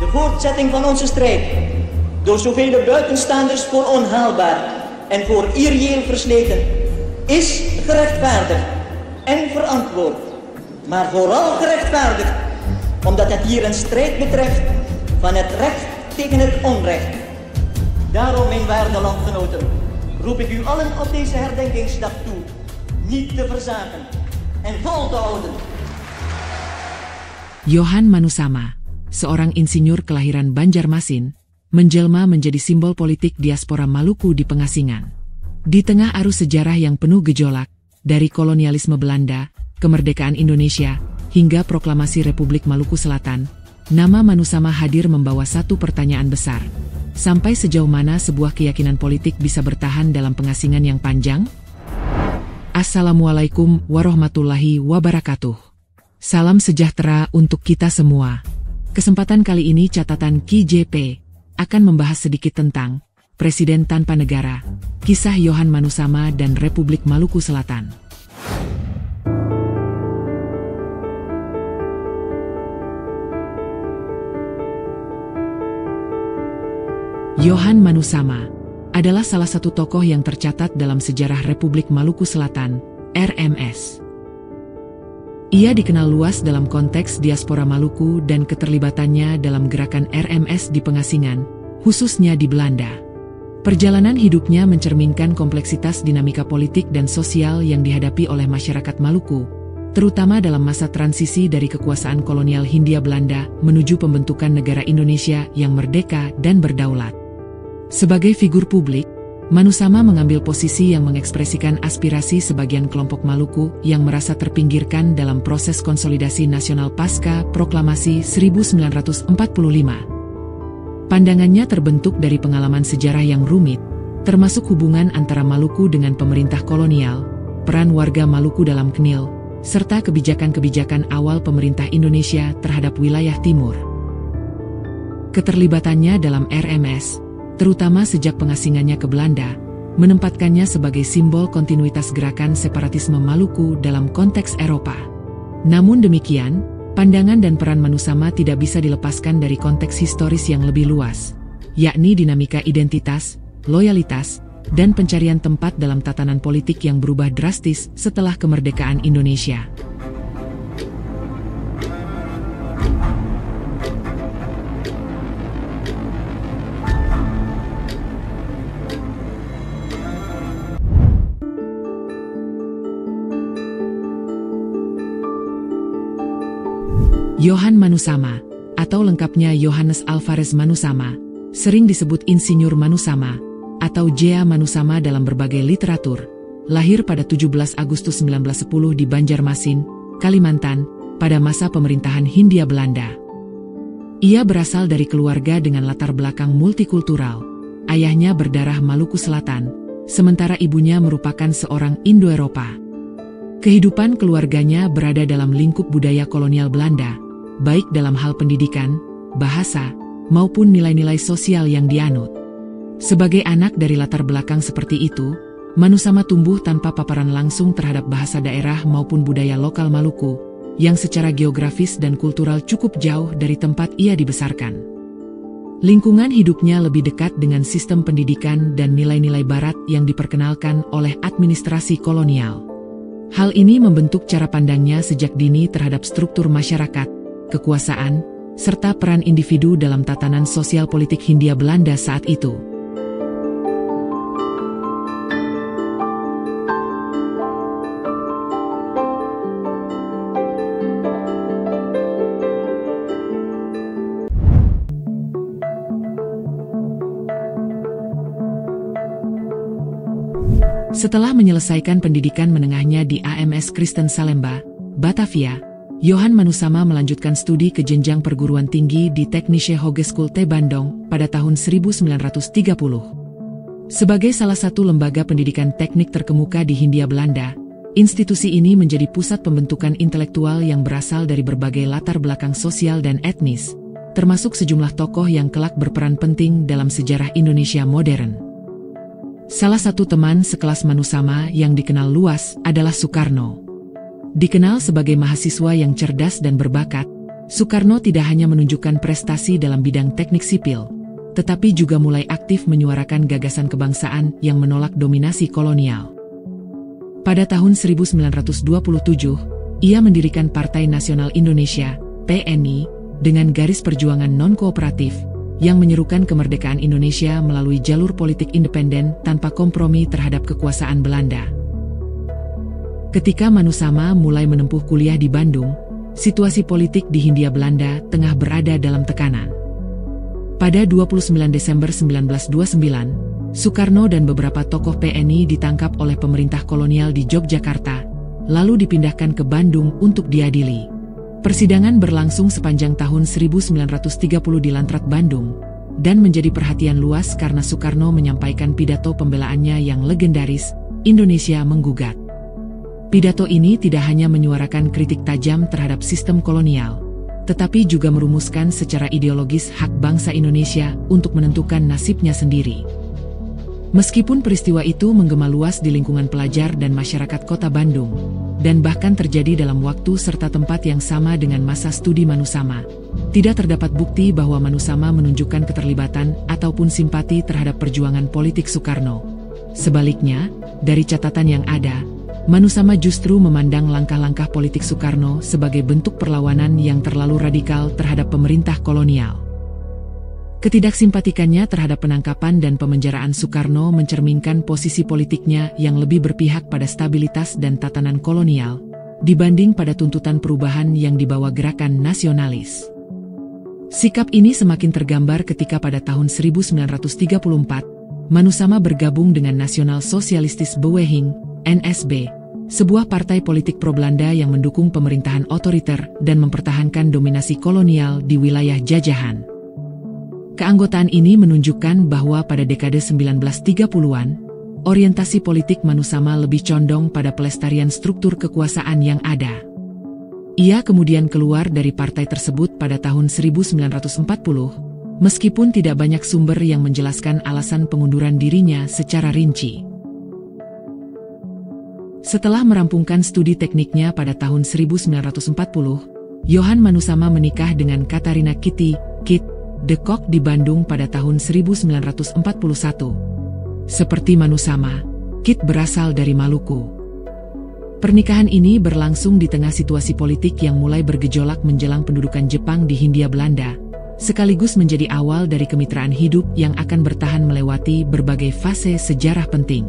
De voortzetting van onze strijd, door zoveel buitenstaanders voor onhaalbaar en voor irreëel versleten, is gerechtvaardigd en verantwoord. Maar vooral gerechtvaardigd, omdat het hier een strijd betreft van het recht tegen het onrecht. Daarom, mijn waarde landgenoten, roep ik u allen op deze herdenkingsdag toe, niet te verzaken en vol te houden. Johan Manusama, seorang insinyur kelahiran Banjarmasin, menjelma menjadi simbol politik diaspora Maluku di pengasingan. Di tengah arus sejarah yang penuh gejolak, dari kolonialisme Belanda, kemerdekaan Indonesia, hingga proklamasi Republik Maluku Selatan, nama Manusama hadir membawa satu pertanyaan besar. Sampai sejauh mana sebuah keyakinan politik bisa bertahan dalam pengasingan yang panjang? Assalamualaikum warahmatullahi wabarakatuh. Salam sejahtera untuk kita semua. Kesempatan kali ini catatan KJP akan membahas sedikit tentang Presiden Tanpa Negara, kisah Johan Manusama dan Republik Maluku Selatan. Johan Manusama adalah salah satu tokoh yang tercatat dalam sejarah Republik Maluku Selatan, RMS. Ia dikenal luas dalam konteks diaspora Maluku dan keterlibatannya dalam gerakan RMS di pengasingan, khususnya di Belanda. Perjalanan hidupnya mencerminkan kompleksitas dinamika politik dan sosial yang dihadapi oleh masyarakat Maluku, terutama dalam masa transisi dari kekuasaan kolonial Hindia Belanda menuju pembentukan negara Indonesia yang merdeka dan berdaulat. Sebagai figur publik, Manusama mengambil posisi yang mengekspresikan aspirasi sebagian kelompok Maluku yang merasa terpinggirkan dalam proses konsolidasi nasional pasca proklamasi 1945. Pandangannya terbentuk dari pengalaman sejarah yang rumit, termasuk hubungan antara Maluku dengan pemerintah kolonial, peran warga Maluku dalam KNIL, serta kebijakan-kebijakan awal pemerintah Indonesia terhadap wilayah timur. Keterlibatannya dalam RMS, terutama sejak pengasingannya ke Belanda, menempatkannya sebagai simbol kontinuitas gerakan separatisme Maluku dalam konteks Eropa. Namun demikian, pandangan dan peran Manusama tidak bisa dilepaskan dari konteks historis yang lebih luas, yakni dinamika identitas, loyalitas, dan pencarian tempat dalam tatanan politik yang berubah drastis setelah kemerdekaan Indonesia. Johan Manusama, atau lengkapnya Johannes Alvarez Manusama, sering disebut Insinyur Manusama, atau J.A. Manusama dalam berbagai literatur, lahir pada 17 Agustus 1910 di Banjarmasin, Kalimantan, pada masa pemerintahan Hindia Belanda. Ia berasal dari keluarga dengan latar belakang multikultural. Ayahnya berdarah Maluku Selatan, sementara ibunya merupakan seorang Indo-Eropa. Kehidupan keluarganya berada dalam lingkup budaya kolonial Belanda, baik dalam hal pendidikan, bahasa, maupun nilai-nilai sosial yang dianut. Sebagai anak dari latar belakang seperti itu, Manusama tumbuh tanpa paparan langsung terhadap bahasa daerah maupun budaya lokal Maluku, yang secara geografis dan kultural cukup jauh dari tempat ia dibesarkan. Lingkungan hidupnya lebih dekat dengan sistem pendidikan dan nilai-nilai barat yang diperkenalkan oleh administrasi kolonial. Hal ini membentuk cara pandangnya sejak dini terhadap struktur masyarakat, kekuasaan, serta peran individu dalam tatanan sosial politik Hindia Belanda saat itu. Setelah menyelesaikan pendidikan menengahnya di AMS Kristen Salemba, Batavia, Johan Manusama melanjutkan studi ke jenjang perguruan tinggi di Technische Hogeschool te Bandung pada tahun 1930. Sebagai salah satu lembaga pendidikan teknik terkemuka di Hindia Belanda, institusi ini menjadi pusat pembentukan intelektual yang berasal dari berbagai latar belakang sosial dan etnis, termasuk sejumlah tokoh yang kelak berperan penting dalam sejarah Indonesia modern. Salah satu teman sekelas Manusama yang dikenal luas adalah Soekarno. Dikenal sebagai mahasiswa yang cerdas dan berbakat, Soekarno tidak hanya menunjukkan prestasi dalam bidang teknik sipil, tetapi juga mulai aktif menyuarakan gagasan kebangsaan yang menolak dominasi kolonial. Pada tahun 1927, ia mendirikan Partai Nasional Indonesia, PNI, dengan garis perjuangan non-kooperatif, yang menyerukan kemerdekaan Indonesia melalui jalur politik independen tanpa kompromi terhadap kekuasaan Belanda. Ketika Manusama mulai menempuh kuliah di Bandung, situasi politik di Hindia Belanda tengah berada dalam tekanan. Pada 29 Desember 1929, Soekarno dan beberapa tokoh PNI ditangkap oleh pemerintah kolonial di Yogyakarta, lalu dipindahkan ke Bandung untuk diadili. Persidangan berlangsung sepanjang tahun 1930 di Lantrat Bandung, dan menjadi perhatian luas karena Soekarno menyampaikan pidato pembelaannya yang legendaris, Indonesia Menggugat. Pidato ini tidak hanya menyuarakan kritik tajam terhadap sistem kolonial, tetapi juga merumuskan secara ideologis hak bangsa Indonesia untuk menentukan nasibnya sendiri. Meskipun peristiwa itu menggema luas di lingkungan pelajar dan masyarakat kota Bandung, dan bahkan terjadi dalam waktu serta tempat yang sama dengan masa studi Manusama, tidak terdapat bukti bahwa Manusama menunjukkan keterlibatan ataupun simpati terhadap perjuangan politik Soekarno. Sebaliknya, dari catatan yang ada, Manusama justru memandang langkah-langkah politik Soekarno sebagai bentuk perlawanan yang terlalu radikal terhadap pemerintah kolonial. Ketidaksimpatikannya terhadap penangkapan dan pemenjaraan Soekarno mencerminkan posisi politiknya yang lebih berpihak pada stabilitas dan tatanan kolonial, dibanding pada tuntutan perubahan yang dibawa gerakan nasionalis. Sikap ini semakin tergambar ketika pada tahun 1934, Manusama bergabung dengan Nasional Sosialistis Beweging, NSB, sebuah partai politik pro-Belanda yang mendukung pemerintahan otoriter dan mempertahankan dominasi kolonial di wilayah jajahan. Keanggotaan ini menunjukkan bahwa pada dekade 1930-an, orientasi politik Manusama lebih condong pada pelestarian struktur kekuasaan yang ada. Ia kemudian keluar dari partai tersebut pada tahun 1940, meskipun tidak banyak sumber yang menjelaskan alasan pengunduran dirinya secara rinci. Setelah merampungkan studi tekniknya pada tahun 1940, Johan Manusama menikah dengan Katarina Kitty Kit de Kock di Bandung pada tahun 1941. Seperti Manusama, Kit berasal dari Maluku. Pernikahan ini berlangsung di tengah situasi politik yang mulai bergejolak menjelang pendudukan Jepang di Hindia Belanda, sekaligus menjadi awal dari kemitraan hidup yang akan bertahan melewati berbagai fase sejarah penting.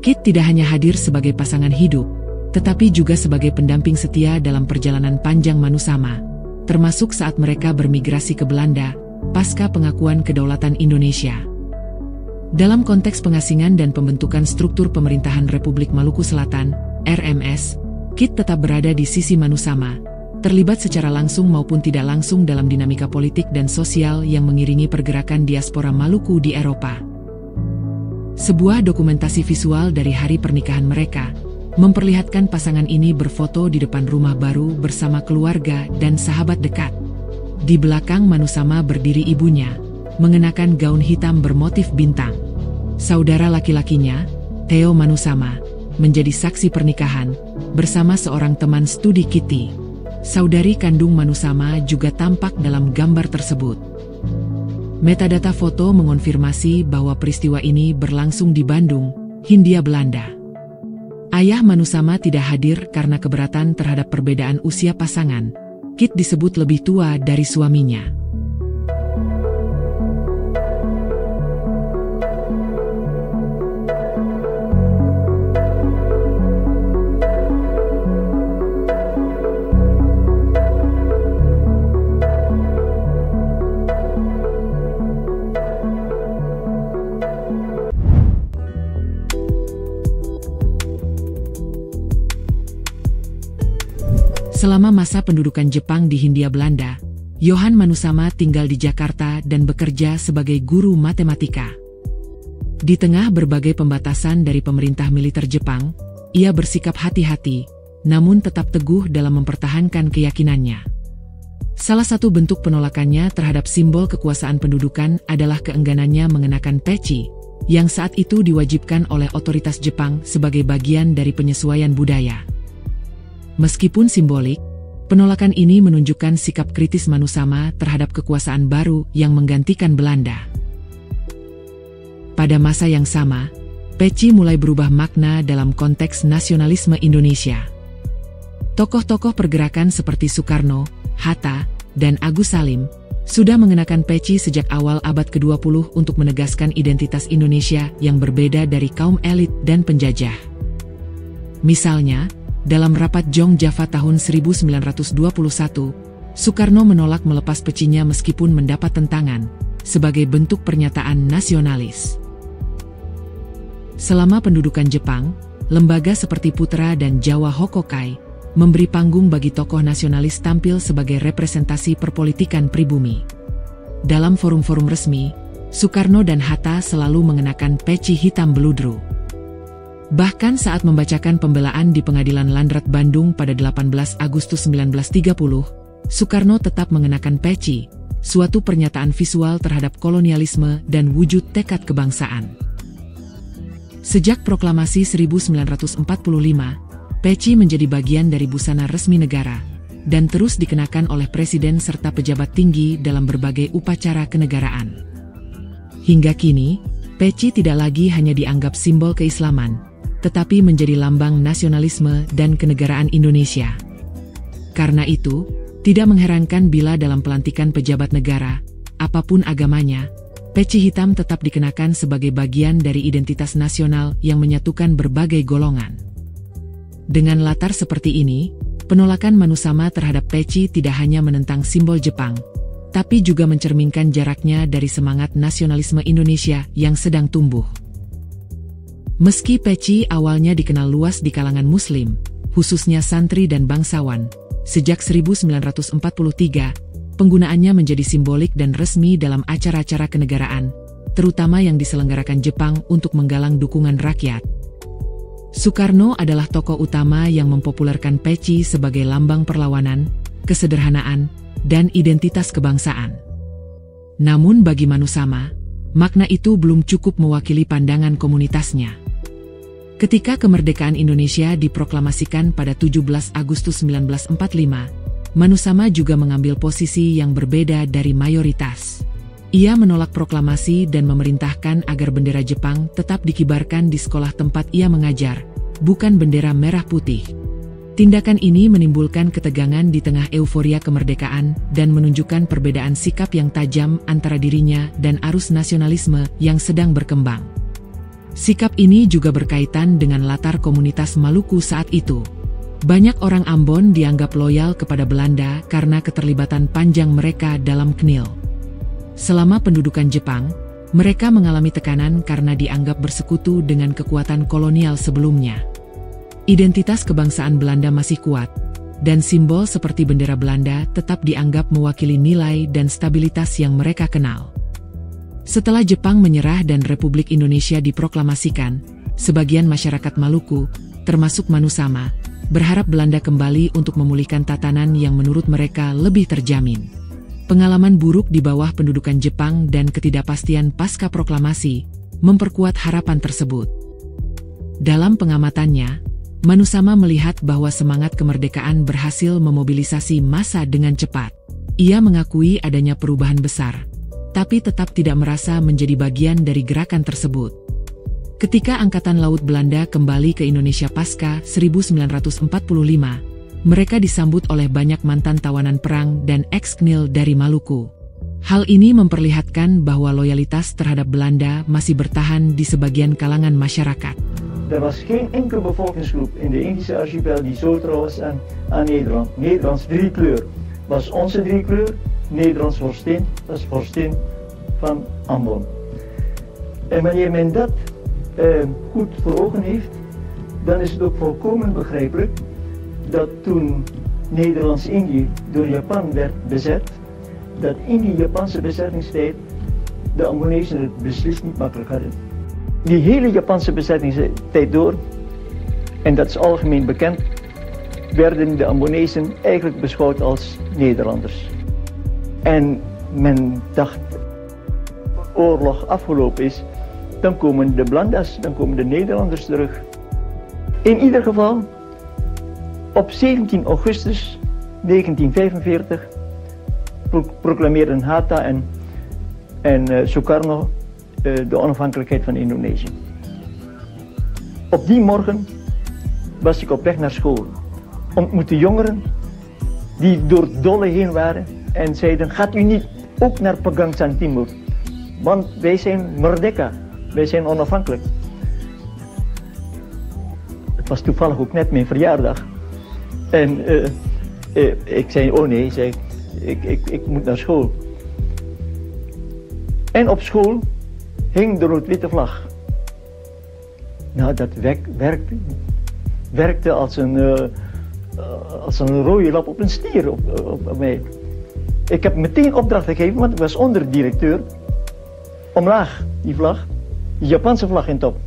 Kit tidak hanya hadir sebagai pasangan hidup, tetapi juga sebagai pendamping setia dalam perjalanan panjang Manusama, termasuk saat mereka bermigrasi ke Belanda pasca pengakuan kedaulatan Indonesia. Dalam konteks pengasingan dan pembentukan struktur pemerintahan Republik Maluku Selatan, RMS, Kit tetap berada di sisi Manusama, terlibat secara langsung maupun tidak langsung dalam dinamika politik dan sosial yang mengiringi pergerakan diaspora Maluku di Eropa. Sebuah dokumentasi visual dari hari pernikahan mereka memperlihatkan pasangan ini berfoto di depan rumah baru bersama keluarga dan sahabat dekat. Di belakang Manusama berdiri ibunya, mengenakan gaun hitam bermotif bintang. Saudara laki-lakinya, Theo Manusama, menjadi saksi pernikahan, bersama seorang teman studi Kitty. Saudari kandung Manusama juga tampak dalam gambar tersebut. Metadata foto mengonfirmasi bahwa peristiwa ini berlangsung di Bandung, Hindia Belanda. Ayah Manusama tidak hadir karena keberatan terhadap perbedaan usia pasangan. Kit disebut lebih tua dari suaminya. Selama masa pendudukan Jepang di Hindia Belanda, Johan Manusama tinggal di Jakarta dan bekerja sebagai guru matematika. Di tengah berbagai pembatasan dari pemerintah militer Jepang, ia bersikap hati-hati, namun tetap teguh dalam mempertahankan keyakinannya. Salah satu bentuk penolakannya terhadap simbol kekuasaan pendudukan adalah keengganannya mengenakan peci, yang saat itu diwajibkan oleh otoritas Jepang sebagai bagian dari penyesuaian budaya. Meskipun simbolik, Penolakan ini menunjukkan sikap kritis Manusama terhadap kekuasaan baru yang menggantikan Belanda. Pada masa yang sama, peci mulai berubah makna dalam konteks nasionalisme Indonesia. Tokoh-tokoh pergerakan seperti Soekarno, Hatta, dan Agus Salim sudah mengenakan peci sejak awal abad ke-20 untuk menegaskan identitas Indonesia yang berbeda dari kaum elit dan penjajah. Misalnya, dalam rapat Jong Java tahun 1921, Soekarno menolak melepas pecinya meskipun mendapat tentangan, sebagai bentuk pernyataan nasionalis. Selama pendudukan Jepang, lembaga seperti Putra dan Jawa Hokokai memberi panggung bagi tokoh nasionalis tampil sebagai representasi perpolitikan pribumi. Dalam forum-forum resmi, Soekarno dan Hatta selalu mengenakan peci hitam beludru. Bahkan saat membacakan pembelaan di Pengadilan Landrat Bandung pada 18 Agustus 1930, Soekarno tetap mengenakan peci, suatu pernyataan visual terhadap kolonialisme dan wujud tekad kebangsaan. Sejak proklamasi 1945, peci menjadi bagian dari busana resmi negara, dan terus dikenakan oleh presiden serta pejabat tinggi dalam berbagai upacara kenegaraan. Hingga kini, peci tidak lagi hanya dianggap simbol keislaman, tetapi menjadi lambang nasionalisme dan kenegaraan Indonesia. Karena itu, tidak mengherankan bila dalam pelantikan pejabat negara, apapun agamanya, peci hitam tetap dikenakan sebagai bagian dari identitas nasional yang menyatukan berbagai golongan. Dengan latar seperti ini, penolakan Manusama terhadap peci tidak hanya menentang simbol Jepang, tapi juga mencerminkan jaraknya dari semangat nasionalisme Indonesia yang sedang tumbuh. Meski peci awalnya dikenal luas di kalangan Muslim, khususnya santri dan bangsawan, sejak 1943, penggunaannya menjadi simbolik dan resmi dalam acara-acara kenegaraan, terutama yang diselenggarakan Jepang untuk menggalang dukungan rakyat. Soekarno adalah tokoh utama yang mempopulerkan peci sebagai lambang perlawanan, kesederhanaan, dan identitas kebangsaan. Namun bagi Manusama, makna itu belum cukup mewakili pandangan komunitasnya. Ketika kemerdekaan Indonesia diproklamasikan pada 17 Agustus 1945, Manusama juga mengambil posisi yang berbeda dari mayoritas. Ia menolak proklamasi dan memerintahkan agar bendera Jepang tetap dikibarkan di sekolah tempat ia mengajar, bukan bendera merah putih. Tindakan ini menimbulkan ketegangan di tengah euforia kemerdekaan dan menunjukkan perbedaan sikap yang tajam antara dirinya dan arus nasionalisme yang sedang berkembang. Sikap ini juga berkaitan dengan latar komunitas Maluku saat itu. Banyak orang Ambon dianggap loyal kepada Belanda karena keterlibatan panjang mereka dalam KNIL. Selama pendudukan Jepang, mereka mengalami tekanan karena dianggap bersekutu dengan kekuatan kolonial sebelumnya. Identitas kebangsaan Belanda masih kuat, dan simbol seperti bendera Belanda tetap dianggap mewakili nilai dan stabilitas yang mereka kenal. Setelah Jepang menyerah dan Republik Indonesia diproklamasikan, sebagian masyarakat Maluku, termasuk Manusama, berharap Belanda kembali untuk memulihkan tatanan yang menurut mereka lebih terjamin. Pengalaman buruk di bawah pendudukan Jepang dan ketidakpastian pasca proklamasi memperkuat harapan tersebut. Dalam pengamatannya, Manusama melihat bahwa semangat kemerdekaan berhasil memobilisasi massa dengan cepat. Ia mengakui adanya perubahan besar, tapi tetap tidak merasa menjadi bagian dari gerakan tersebut. Ketika Angkatan Laut Belanda kembali ke Indonesia pasca 1945, mereka disambut oleh banyak mantan tawanan perang dan ex-KNIL dari Maluku. Hal ini memperlihatkan bahwa loyalitas terhadap Belanda masih bertahan di sebagian kalangan masyarakat. Er was geen enkele bevolkingsgroep in de Indische archipel die zo trouw was aan Nederland. Nederlands driekleur was onze driekleur. Nederlands vorstin, dat is vorstin van Ambon. En wanneer men dat goed voor ogen heeft, dan is het ook volkomen begrijpelijk dat toen Nederlands-Indië door Japan werd bezet, dat in die Japanse bezettingstijd de Ambonezen het beslist niet makkelijk hadden. Die hele Japanse bezettingstijd door, en dat is algemeen bekend, werden de Ambonezen eigenlijk beschouwd als Nederlanders. En men dacht, oorlog afgelopen is, dan komen de Blanda's, dan komen de Nederlanders terug. In ieder geval, op 17 augustus 1945 proclameerden Hatta en Sukarno de onafhankelijkheid van Indonesië. Op die morgen was ik op weg naar school. Ontmoette jongeren die door Dolle heen waren en zeiden: gaat u niet ook naar Pegangsaan Timur? Want wij zijn merdeka, wij zijn onafhankelijk. Het was toevallig ook net mijn verjaardag. En ik zei: oh nee, zei ik moet naar school. En op school hing de rood-witte vlag. Nou, dat werkte als een rode lap op een stier op mij. Ik heb meteen opdracht gegeven, want ik was onderdirecteur. Omlaag, die vlag, die Japanse vlag in top.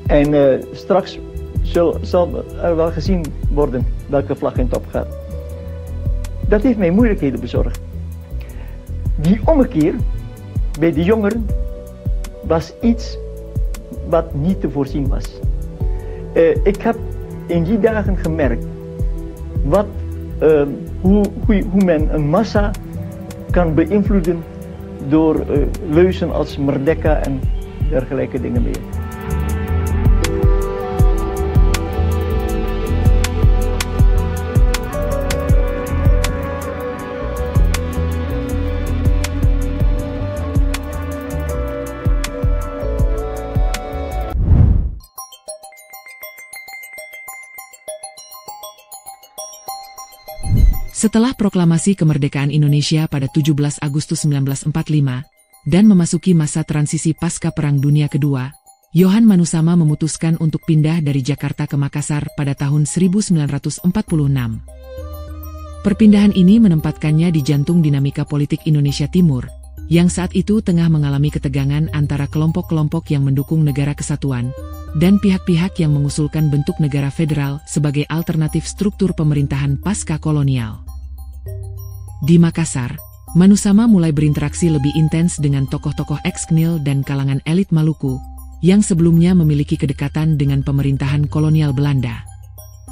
En straks zal er wel gezien worden welke vlag in top gaat. Dat heeft mij moeilijkheden bezorgd. Die ommekeer bij de jongeren was iets wat niet te voorzien was. Ik heb in die dagen gemerkt hoe men een massa kan beïnvloeden door leuzen als merdeka en dergelijke dingen meer. Setelah proklamasi kemerdekaan Indonesia pada 17 Agustus 1945 dan memasuki masa transisi pasca Perang Dunia Kedua, Yohan Manusama memutuskan untuk pindah dari Jakarta ke Makassar pada tahun 1946. Perpindahan ini menempatkannya di jantung dinamika politik Indonesia Timur, yang saat itu tengah mengalami ketegangan antara kelompok-kelompok yang mendukung negara kesatuan dan pihak-pihak yang mengusulkan bentuk negara federal sebagai alternatif struktur pemerintahan pasca kolonial. Di Makassar, Manusama mulai berinteraksi lebih intens dengan tokoh-tokoh ex-KNIL dan kalangan elit Maluku, yang sebelumnya memiliki kedekatan dengan pemerintahan kolonial Belanda.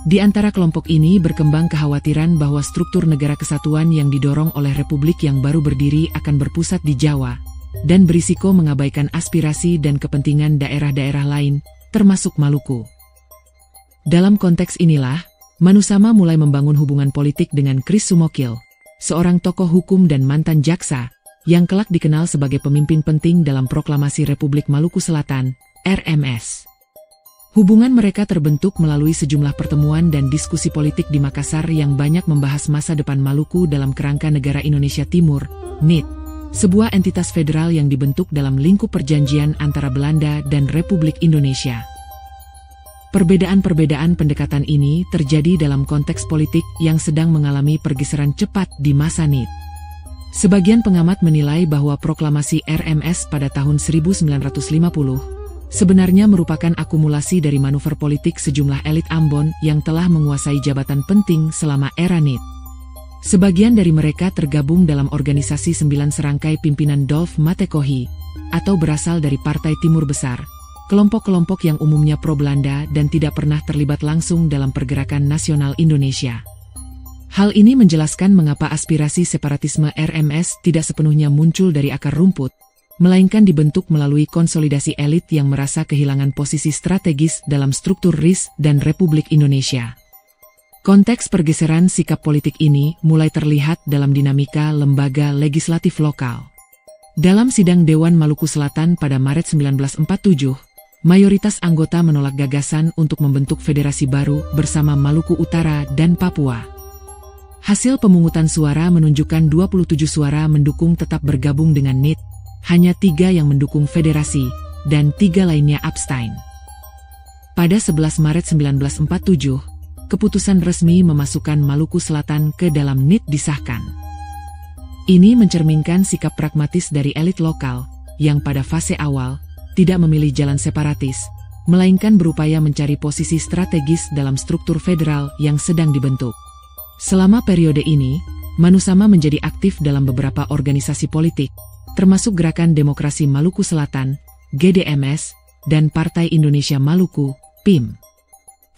Di antara kelompok ini berkembang kekhawatiran bahwa struktur negara kesatuan yang didorong oleh republik yang baru berdiri akan berpusat di Jawa, dan berisiko mengabaikan aspirasi dan kepentingan daerah-daerah lain, termasuk Maluku. Dalam konteks inilah, Manusama mulai membangun hubungan politik dengan Chris Sumokil, seorang tokoh hukum dan mantan jaksa, yang kelak dikenal sebagai pemimpin penting dalam Proklamasi Republik Maluku Selatan, RMS. Hubungan mereka terbentuk melalui sejumlah pertemuan dan diskusi politik di Makassar yang banyak membahas masa depan Maluku dalam kerangka Negara Indonesia Timur, NIT, sebuah entitas federal yang dibentuk dalam lingkup perjanjian antara Belanda dan Republik Indonesia. Perbedaan-perbedaan pendekatan ini terjadi dalam konteks politik yang sedang mengalami pergeseran cepat di masa NIT. Sebagian pengamat menilai bahwa proklamasi RMS pada tahun 1950 sebenarnya merupakan akumulasi dari manuver politik sejumlah elit Ambon yang telah menguasai jabatan penting selama era NIT. Sebagian dari mereka tergabung dalam organisasi 9 serangkai pimpinan Dolf Matekohi, atau berasal dari Partai Timur Besar, kelompok-kelompok yang umumnya pro-Belanda dan tidak pernah terlibat langsung dalam pergerakan nasional Indonesia. Hal ini menjelaskan mengapa aspirasi separatisme RMS tidak sepenuhnya muncul dari akar rumput, melainkan dibentuk melalui konsolidasi elit yang merasa kehilangan posisi strategis dalam struktur RIS dan Republik Indonesia. Konteks pergeseran sikap politik ini mulai terlihat dalam dinamika lembaga legislatif lokal. Dalam sidang Dewan Maluku Selatan pada Maret 1947, mayoritas anggota menolak gagasan untuk membentuk federasi baru bersama Maluku Utara dan Papua. Hasil pemungutan suara menunjukkan 27 suara mendukung tetap bergabung dengan NIT, hanya 3 yang mendukung federasi, dan 3 lainnya abstain. Pada 11 Maret 1947, keputusan resmi memasukkan Maluku Selatan ke dalam NIT disahkan. Ini mencerminkan sikap pragmatis dari elit lokal, yang pada fase awal tidak memilih jalan separatis, melainkan berupaya mencari posisi strategis dalam struktur federal yang sedang dibentuk. Selama periode ini, Manusama menjadi aktif dalam beberapa organisasi politik, termasuk Gerakan Demokrasi Maluku Selatan, GDMS, dan Partai Indonesia Maluku, PIM.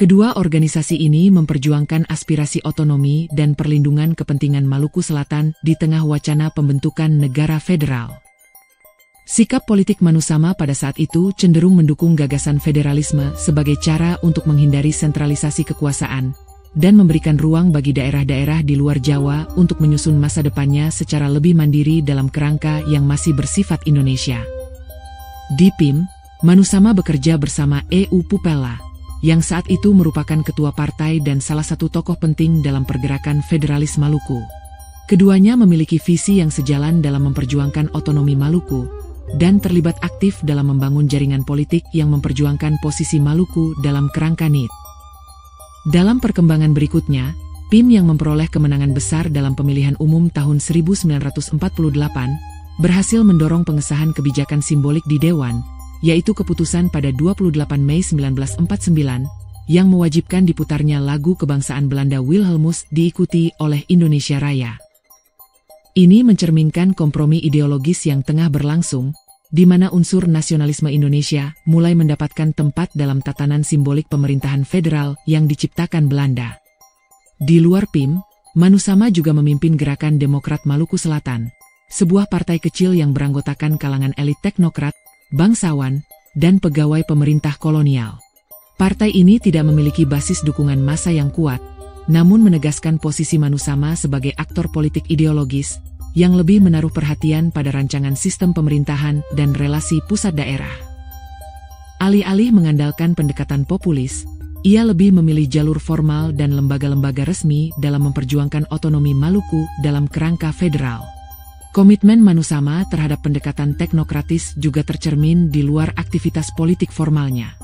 Kedua organisasi ini memperjuangkan aspirasi otonomi dan perlindungan kepentingan Maluku Selatan di tengah wacana pembentukan negara federal. Sikap politik Manusama pada saat itu cenderung mendukung gagasan federalisme sebagai cara untuk menghindari sentralisasi kekuasaan dan memberikan ruang bagi daerah-daerah di luar Jawa untuk menyusun masa depannya secara lebih mandiri dalam kerangka yang masih bersifat Indonesia. Di PIM, Manusama bekerja bersama E.U. Pupella, yang saat itu merupakan ketua partai dan salah satu tokoh penting dalam pergerakan federalis Maluku. Keduanya memiliki visi yang sejalan dalam memperjuangkan otonomi Maluku, dan terlibat aktif dalam membangun jaringan politik yang memperjuangkan posisi Maluku dalam kerangka NIT. Dalam perkembangan berikutnya, PIM yang memperoleh kemenangan besar dalam pemilihan umum tahun 1948, berhasil mendorong pengesahan kebijakan simbolik di Dewan, yaitu keputusan pada 28 Mei 1949, yang mewajibkan diputarnya lagu kebangsaan Belanda Wilhelmus diikuti oleh Indonesia Raya. Ini mencerminkan kompromi ideologis yang tengah berlangsung, di mana unsur nasionalisme Indonesia mulai mendapatkan tempat dalam tatanan simbolik pemerintahan federal yang diciptakan Belanda. Di luar PIM, Manusama juga memimpin Gerakan Demokrat Maluku Selatan, sebuah partai kecil yang beranggotakan kalangan elit teknokrat, bangsawan, dan pegawai pemerintah kolonial. Partai ini tidak memiliki basis dukungan massa yang kuat, namun menegaskan posisi Manusama sebagai aktor politik ideologis yang lebih menaruh perhatian pada rancangan sistem pemerintahan dan relasi pusat daerah. Alih-alih mengandalkan pendekatan populis, ia lebih memilih jalur formal dan lembaga-lembaga resmi dalam memperjuangkan otonomi Maluku dalam kerangka federal. Komitmen Manusama terhadap pendekatan teknokratis juga tercermin di luar aktivitas politik formalnya.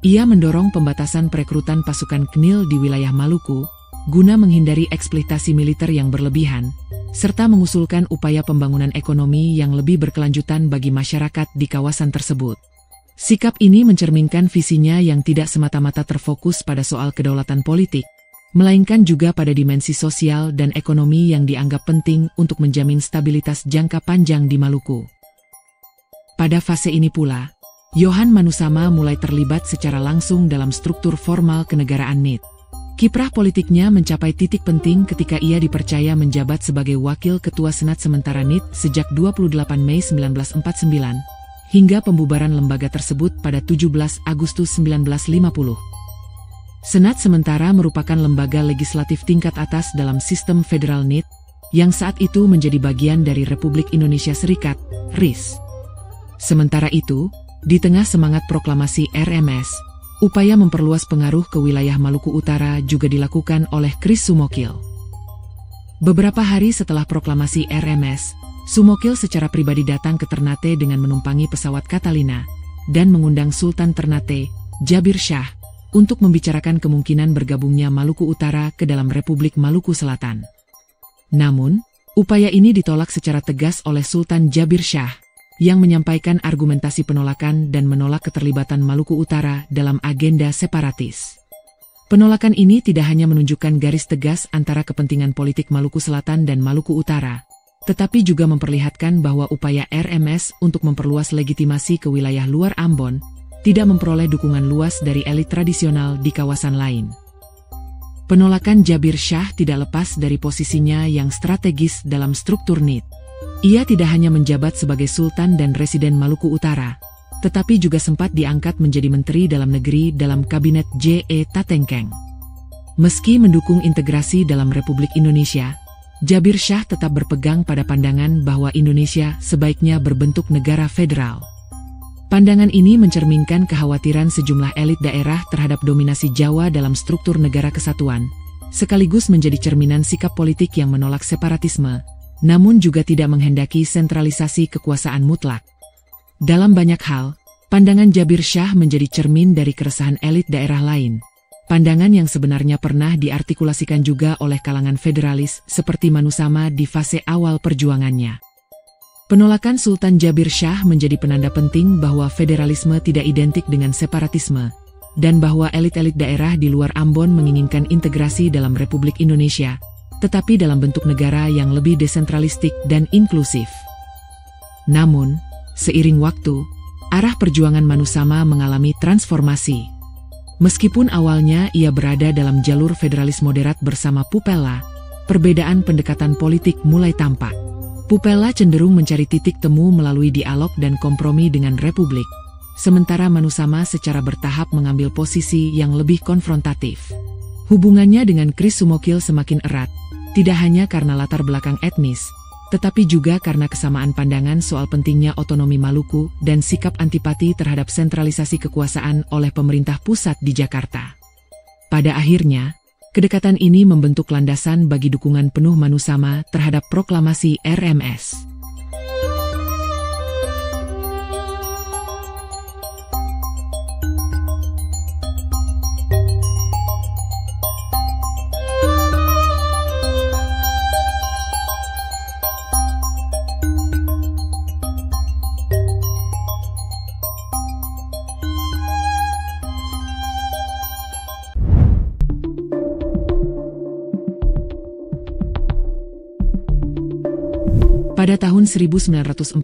Ia mendorong pembatasan perekrutan pasukan KNIL di wilayah Maluku, guna menghindari eksploitasi militer yang berlebihan, serta mengusulkan upaya pembangunan ekonomi yang lebih berkelanjutan bagi masyarakat di kawasan tersebut. Sikap ini mencerminkan visinya yang tidak semata-mata terfokus pada soal kedaulatan politik, melainkan juga pada dimensi sosial dan ekonomi yang dianggap penting untuk menjamin stabilitas jangka panjang di Maluku. Pada fase ini pula, Yohan Manusama mulai terlibat secara langsung dalam struktur formal kenegaraan NIT. Kiprah politiknya mencapai titik penting ketika ia dipercaya menjabat sebagai Wakil Ketua Senat Sementara NIT sejak 28 Mei 1949, hingga pembubaran lembaga tersebut pada 17 Agustus 1950. Senat Sementara merupakan lembaga legislatif tingkat atas dalam sistem federal NIT, yang saat itu menjadi bagian dari Republik Indonesia Serikat, RIS. Sementara itu, di tengah semangat proklamasi RMS, upaya memperluas pengaruh ke wilayah Maluku Utara juga dilakukan oleh Chris Sumokil. Beberapa hari setelah proklamasi RMS, Sumokil secara pribadi datang ke Ternate dengan menumpangi pesawat Catalina, dan mengundang Sultan Ternate, Jabir Shah, untuk membicarakan kemungkinan bergabungnya Maluku Utara ke dalam Republik Maluku Selatan. Namun, upaya ini ditolak secara tegas oleh Sultan Jabir Shah, yang menyampaikan argumentasi penolakan dan menolak keterlibatan Maluku Utara dalam agenda separatis. Penolakan ini tidak hanya menunjukkan garis tegas antara kepentingan politik Maluku Selatan dan Maluku Utara, tetapi juga memperlihatkan bahwa upaya RMS untuk memperluas legitimasi ke wilayah luar Ambon tidak memperoleh dukungan luas dari elit tradisional di kawasan lain. Penolakan Jabir Shah tidak lepas dari posisinya yang strategis dalam struktur NIT. Ia tidak hanya menjabat sebagai Sultan dan Residen Maluku Utara, tetapi juga sempat diangkat menjadi Menteri Dalam Negeri dalam Kabinet J.E. Tatengkeng. Meski mendukung integrasi dalam Republik Indonesia, Jabir Shah tetap berpegang pada pandangan bahwa Indonesia sebaiknya berbentuk negara federal. Pandangan ini mencerminkan kekhawatiran sejumlah elit daerah terhadap dominasi Jawa dalam struktur negara kesatuan, sekaligus menjadi cerminan sikap politik yang menolak separatisme, namun juga tidak menghendaki sentralisasi kekuasaan mutlak. Dalam banyak hal, pandangan Jabir Shah menjadi cermin dari keresahan elit daerah lain, pandangan yang sebenarnya pernah diartikulasikan juga oleh kalangan federalis seperti Manusama di fase awal perjuangannya. Penolakan Sultan Jabir Shah menjadi penanda penting bahwa federalisme tidak identik dengan separatisme, dan bahwa elit-elit daerah di luar Ambon menginginkan integrasi dalam Republik Indonesia, tetapi dalam bentuk negara yang lebih desentralistik dan inklusif. Namun, seiring waktu, arah perjuangan Manusama mengalami transformasi. Meskipun awalnya ia berada dalam jalur federalis moderat bersama Pupella, perbedaan pendekatan politik mulai tampak. Pupella cenderung mencari titik temu melalui dialog dan kompromi dengan Republik, sementara Manusama secara bertahap mengambil posisi yang lebih konfrontatif. Hubungannya dengan Chris Sumokil semakin erat, tidak hanya karena latar belakang etnis, tetapi juga karena kesamaan pandangan soal pentingnya otonomi Maluku dan sikap antipati terhadap sentralisasi kekuasaan oleh pemerintah pusat di Jakarta. Pada akhirnya, kedekatan ini membentuk landasan bagi dukungan penuh Manusama terhadap proklamasi RMS. Pada tahun 1947,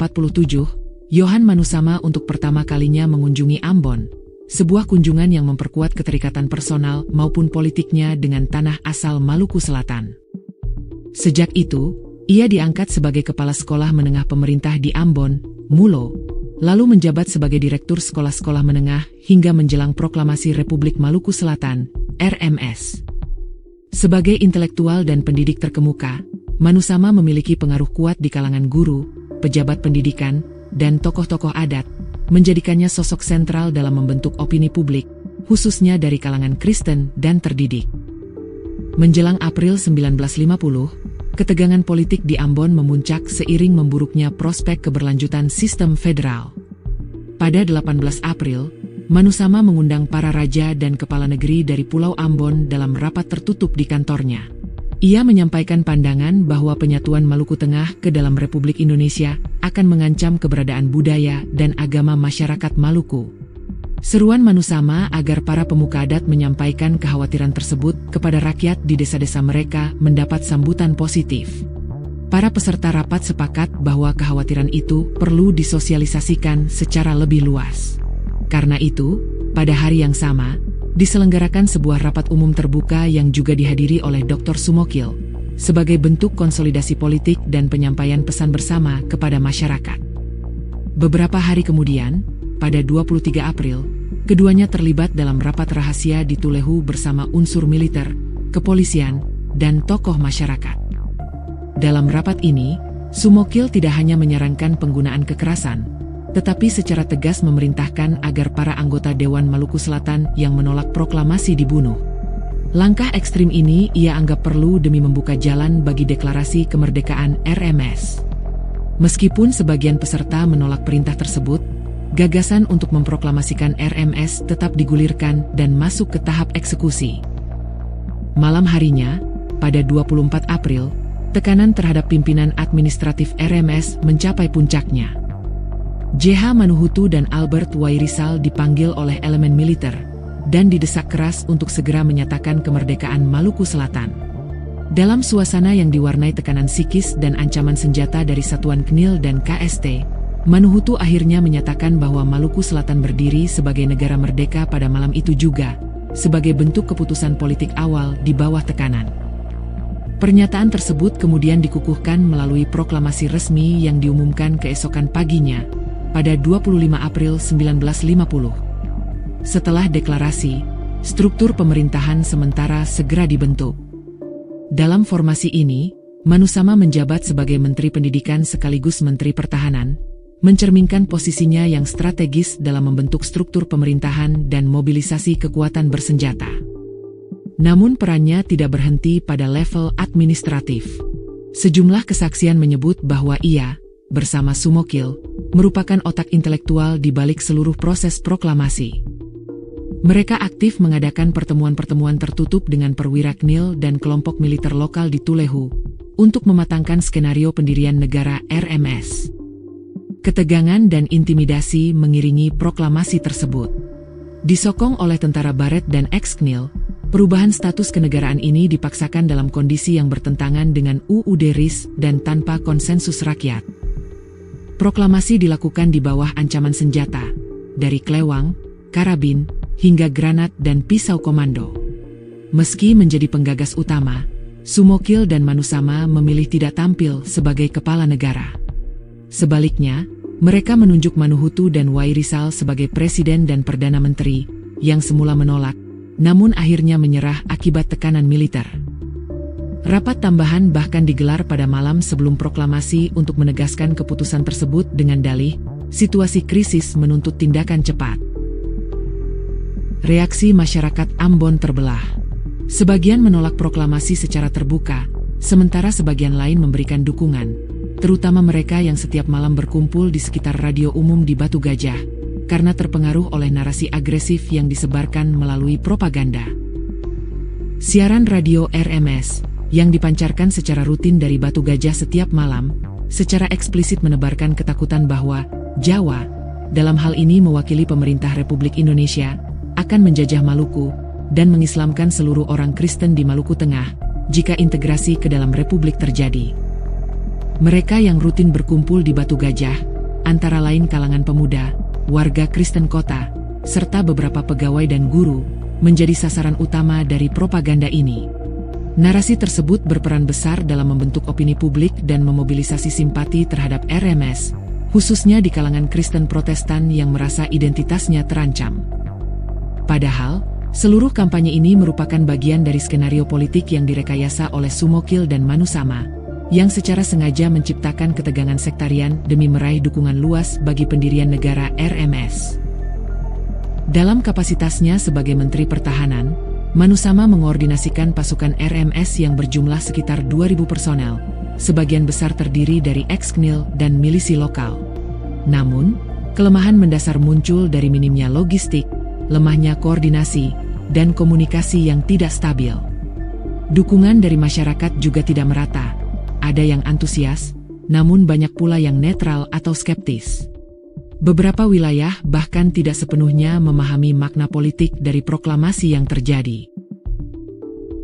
Yohan Manusama untuk pertama kalinya mengunjungi Ambon, sebuah kunjungan yang memperkuat keterikatan personal maupun politiknya dengan tanah asal Maluku Selatan. Sejak itu, ia diangkat sebagai kepala sekolah menengah pemerintah di Ambon, Mulo, lalu menjabat sebagai direktur sekolah-sekolah menengah hingga menjelang proklamasi Republik Maluku Selatan, RMS. Sebagai intelektual dan pendidik terkemuka, Manusama memiliki pengaruh kuat di kalangan guru, pejabat pendidikan, dan tokoh-tokoh adat, menjadikannya sosok sentral dalam membentuk opini publik, khususnya dari kalangan Kristen dan terdidik. Menjelang April 1950, ketegangan politik di Ambon memuncak seiring memburuknya prospek keberlanjutan sistem federal. Pada 18 April, Manusama mengundang para raja dan kepala negeri dari Pulau Ambon dalam rapat tertutup di kantornya. Ia menyampaikan pandangan bahwa penyatuan Maluku Tengah ke dalam Republik Indonesia akan mengancam keberadaan budaya dan agama masyarakat Maluku. Seruan Manusama agar para pemuka adat menyampaikan kekhawatiran tersebut kepada rakyat di desa-desa mereka mendapat sambutan positif. Para peserta rapat sepakat bahwa kekhawatiran itu perlu disosialisasikan secara lebih luas. Karena itu, pada hari yang sama, diselenggarakan sebuah rapat umum terbuka yang juga dihadiri oleh Dr. Sumokil, sebagai bentuk konsolidasi politik dan penyampaian pesan bersama kepada masyarakat. Beberapa hari kemudian, pada 23 April, keduanya terlibat dalam rapat rahasia di Tulehu bersama unsur militer, kepolisian, dan tokoh masyarakat. Dalam rapat ini, Sumokil tidak hanya menyarankan penggunaan kekerasan, tetapi secara tegas memerintahkan agar para anggota Dewan Maluku Selatan yang menolak proklamasi dibunuh. Langkah ekstrim ini ia anggap perlu demi membuka jalan bagi deklarasi kemerdekaan RMS. Meskipun sebagian peserta menolak perintah tersebut, gagasan untuk memproklamasikan RMS tetap digulirkan dan masuk ke tahap eksekusi. Malam harinya, pada 24 April, tekanan terhadap pimpinan administratif RMS mencapai puncaknya. J.H. Manuhutu dan Albert Wairisal dipanggil oleh elemen militer dan didesak keras untuk segera menyatakan kemerdekaan Maluku Selatan. Dalam suasana yang diwarnai tekanan psikis dan ancaman senjata dari Satuan KNIL dan KST, Manuhutu akhirnya menyatakan bahwa Maluku Selatan berdiri sebagai negara merdeka pada malam itu juga, sebagai bentuk keputusan politik awal di bawah tekanan. Pernyataan tersebut kemudian dikukuhkan melalui proklamasi resmi yang diumumkan keesokan paginya, pada 25 April 1950. Setelah deklarasi, struktur pemerintahan sementara segera dibentuk. Dalam formasi ini, Manusama menjabat sebagai Menteri Pendidikan sekaligus Menteri Pertahanan, mencerminkan posisinya yang strategis dalam membentuk struktur pemerintahan dan mobilisasi kekuatan bersenjata. Namun perannya tidak berhenti pada level administratif. Sejumlah kesaksian menyebut bahwa ia, bersama Sumokil, merupakan otak intelektual di balik seluruh proses proklamasi. Mereka aktif mengadakan pertemuan-pertemuan tertutup dengan perwira KNIL dan kelompok militer lokal di Tulehu untuk mematangkan skenario pendirian negara RMS. Ketegangan dan intimidasi mengiringi proklamasi tersebut. Disokong oleh tentara Baret dan ex-KNIL, perubahan status kenegaraan ini dipaksakan dalam kondisi yang bertentangan dengan UUD RIS dan tanpa konsensus rakyat. Proklamasi dilakukan di bawah ancaman senjata, dari kelewang, karabin, hingga granat dan pisau komando. Meski menjadi penggagas utama, Sumokil dan Manusama memilih tidak tampil sebagai kepala negara. Sebaliknya, mereka menunjuk Manuhutu dan Wairisal sebagai presiden dan perdana menteri, yang semula menolak, namun akhirnya menyerah akibat tekanan militer. Rapat tambahan bahkan digelar pada malam sebelum proklamasi untuk menegaskan keputusan tersebut dengan dalih, situasi krisis menuntut tindakan cepat. Reaksi masyarakat Ambon terbelah. Sebagian menolak proklamasi secara terbuka, sementara sebagian lain memberikan dukungan, terutama mereka yang setiap malam berkumpul di sekitar radio umum di Batu Gajah, karena terpengaruh oleh narasi agresif yang disebarkan melalui propaganda. Siaran radio RMS, yang dipancarkan secara rutin dari Batu Gajah setiap malam, secara eksplisit menebarkan ketakutan bahwa Jawa, dalam hal ini mewakili pemerintah Republik Indonesia, akan menjajah Maluku dan mengislamkan seluruh orang Kristen di Maluku Tengah jika integrasi ke dalam Republik terjadi. Mereka yang rutin berkumpul di Batu Gajah, antara lain kalangan pemuda, warga Kristen kota, serta beberapa pegawai dan guru, menjadi sasaran utama dari propaganda ini. Narasi tersebut berperan besar dalam membentuk opini publik dan memobilisasi simpati terhadap RMS, khususnya di kalangan Kristen Protestan yang merasa identitasnya terancam. Padahal, seluruh kampanye ini merupakan bagian dari skenario politik yang direkayasa oleh Sumokil dan Manusama, yang secara sengaja menciptakan ketegangan sektarian demi meraih dukungan luas bagi pendirian negara RMS. Dalam kapasitasnya sebagai Menteri Pertahanan, Manusama mengoordinasikan pasukan RMS yang berjumlah sekitar 2.000 personel, sebagian besar terdiri dari ex-KNIL dan milisi lokal. Namun, kelemahan mendasar muncul dari minimnya logistik, lemahnya koordinasi, dan komunikasi yang tidak stabil. Dukungan dari masyarakat juga tidak merata. Ada yang antusias, namun banyak pula yang netral atau skeptis. Beberapa wilayah bahkan tidak sepenuhnya memahami makna politik dari proklamasi yang terjadi.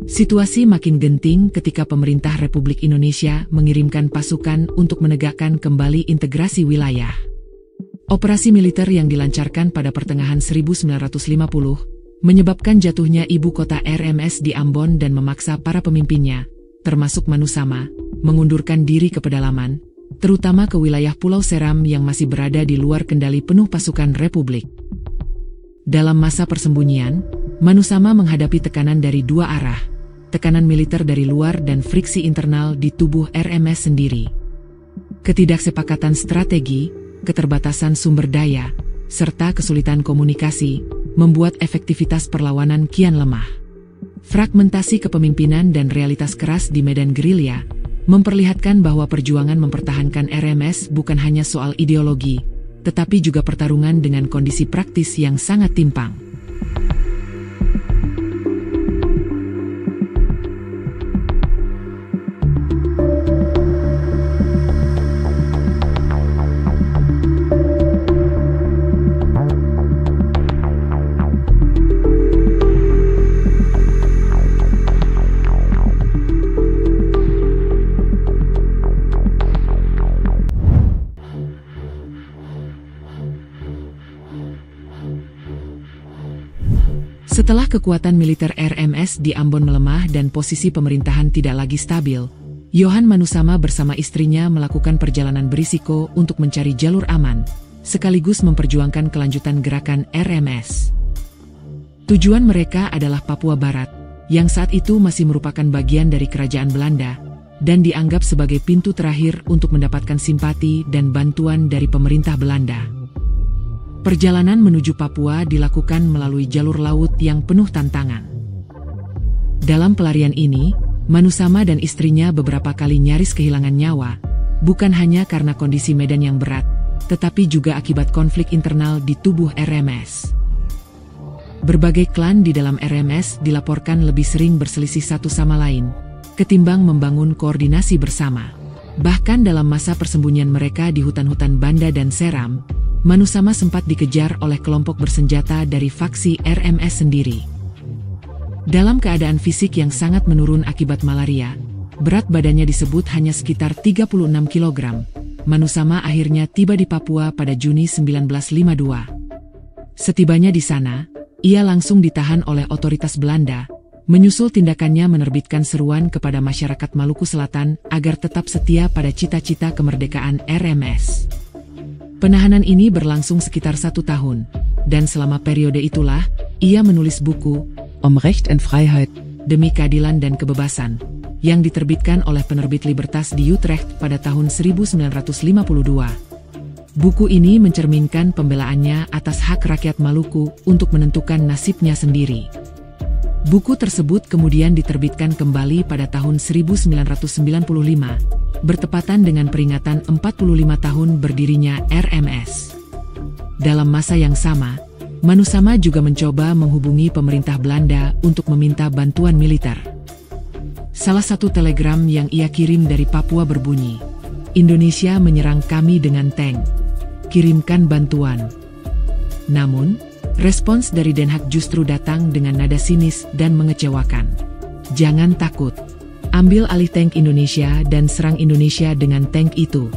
Situasi makin genting ketika pemerintah Republik Indonesia mengirimkan pasukan untuk menegakkan kembali integrasi wilayah. Operasi militer yang dilancarkan pada pertengahan 1950 menyebabkan jatuhnya ibu kota RMS di Ambon dan memaksa para pemimpinnya, termasuk Manusama, mengundurkan diri ke pedalaman, terutama ke wilayah Pulau Seram yang masih berada di luar kendali penuh pasukan Republik. Dalam masa persembunyian, Manusama menghadapi tekanan dari dua arah, tekanan militer dari luar dan friksi internal di tubuh RMS sendiri. Ketidaksepakatan strategi, keterbatasan sumber daya, serta kesulitan komunikasi, membuat efektivitas perlawanan kian lemah. Fragmentasi kepemimpinan dan realitas keras di medan gerilya, memperlihatkan bahwa perjuangan mempertahankan RMS bukan hanya soal ideologi, tetapi juga pertarungan dengan kondisi praktis yang sangat timpang. Setelah kekuatan militer RMS di Ambon melemah dan posisi pemerintahan tidak lagi stabil, Yohan Manusama bersama istrinya melakukan perjalanan berisiko untuk mencari jalur aman, sekaligus memperjuangkan kelanjutan gerakan RMS. Tujuan mereka adalah Papua Barat, yang saat itu masih merupakan bagian dari Kerajaan Belanda, dan dianggap sebagai pintu terakhir untuk mendapatkan simpati dan bantuan dari pemerintah Belanda. Perjalanan menuju Papua dilakukan melalui jalur laut yang penuh tantangan. Dalam pelarian ini, Manusama dan istrinya beberapa kali nyaris kehilangan nyawa, bukan hanya karena kondisi medan yang berat, tetapi juga akibat konflik internal di tubuh RMS. Berbagai klan di dalam RMS dilaporkan lebih sering berselisih satu sama lain, ketimbang membangun koordinasi bersama. Bahkan dalam masa persembunyian mereka di hutan-hutan Banda dan Seram, Manusama sempat dikejar oleh kelompok bersenjata dari faksi RMS sendiri. Dalam keadaan fisik yang sangat menurun akibat malaria, berat badannya disebut hanya sekitar 36 kg, Manusama akhirnya tiba di Papua pada Juni 1952. Setibanya di sana, ia langsung ditahan oleh otoritas Belanda, menyusul tindakannya menerbitkan seruan kepada masyarakat Maluku Selatan agar tetap setia pada cita-cita kemerdekaan RMS. Penahanan ini berlangsung sekitar 1 tahun, dan selama periode itulah, ia menulis buku Om Recht en Vrijheid, Demi Keadilan dan Kebebasan, yang diterbitkan oleh penerbit Libertas di Utrecht pada tahun 1952. Buku ini mencerminkan pembelaannya atas hak rakyat Maluku untuk menentukan nasibnya sendiri. Buku tersebut kemudian diterbitkan kembali pada tahun 1995, bertepatan dengan peringatan 45 tahun berdirinya RMS. Dalam masa yang sama, Manusama juga mencoba menghubungi pemerintah Belanda untuk meminta bantuan militer. Salah satu telegram yang ia kirim dari Papua berbunyi, "Indonesia menyerang kami dengan tank. Kirimkan bantuan." Namun, respons dari Den Haag justru datang dengan nada sinis dan mengecewakan. "Jangan takut. Ambil alih tank Indonesia dan serang Indonesia dengan tank itu."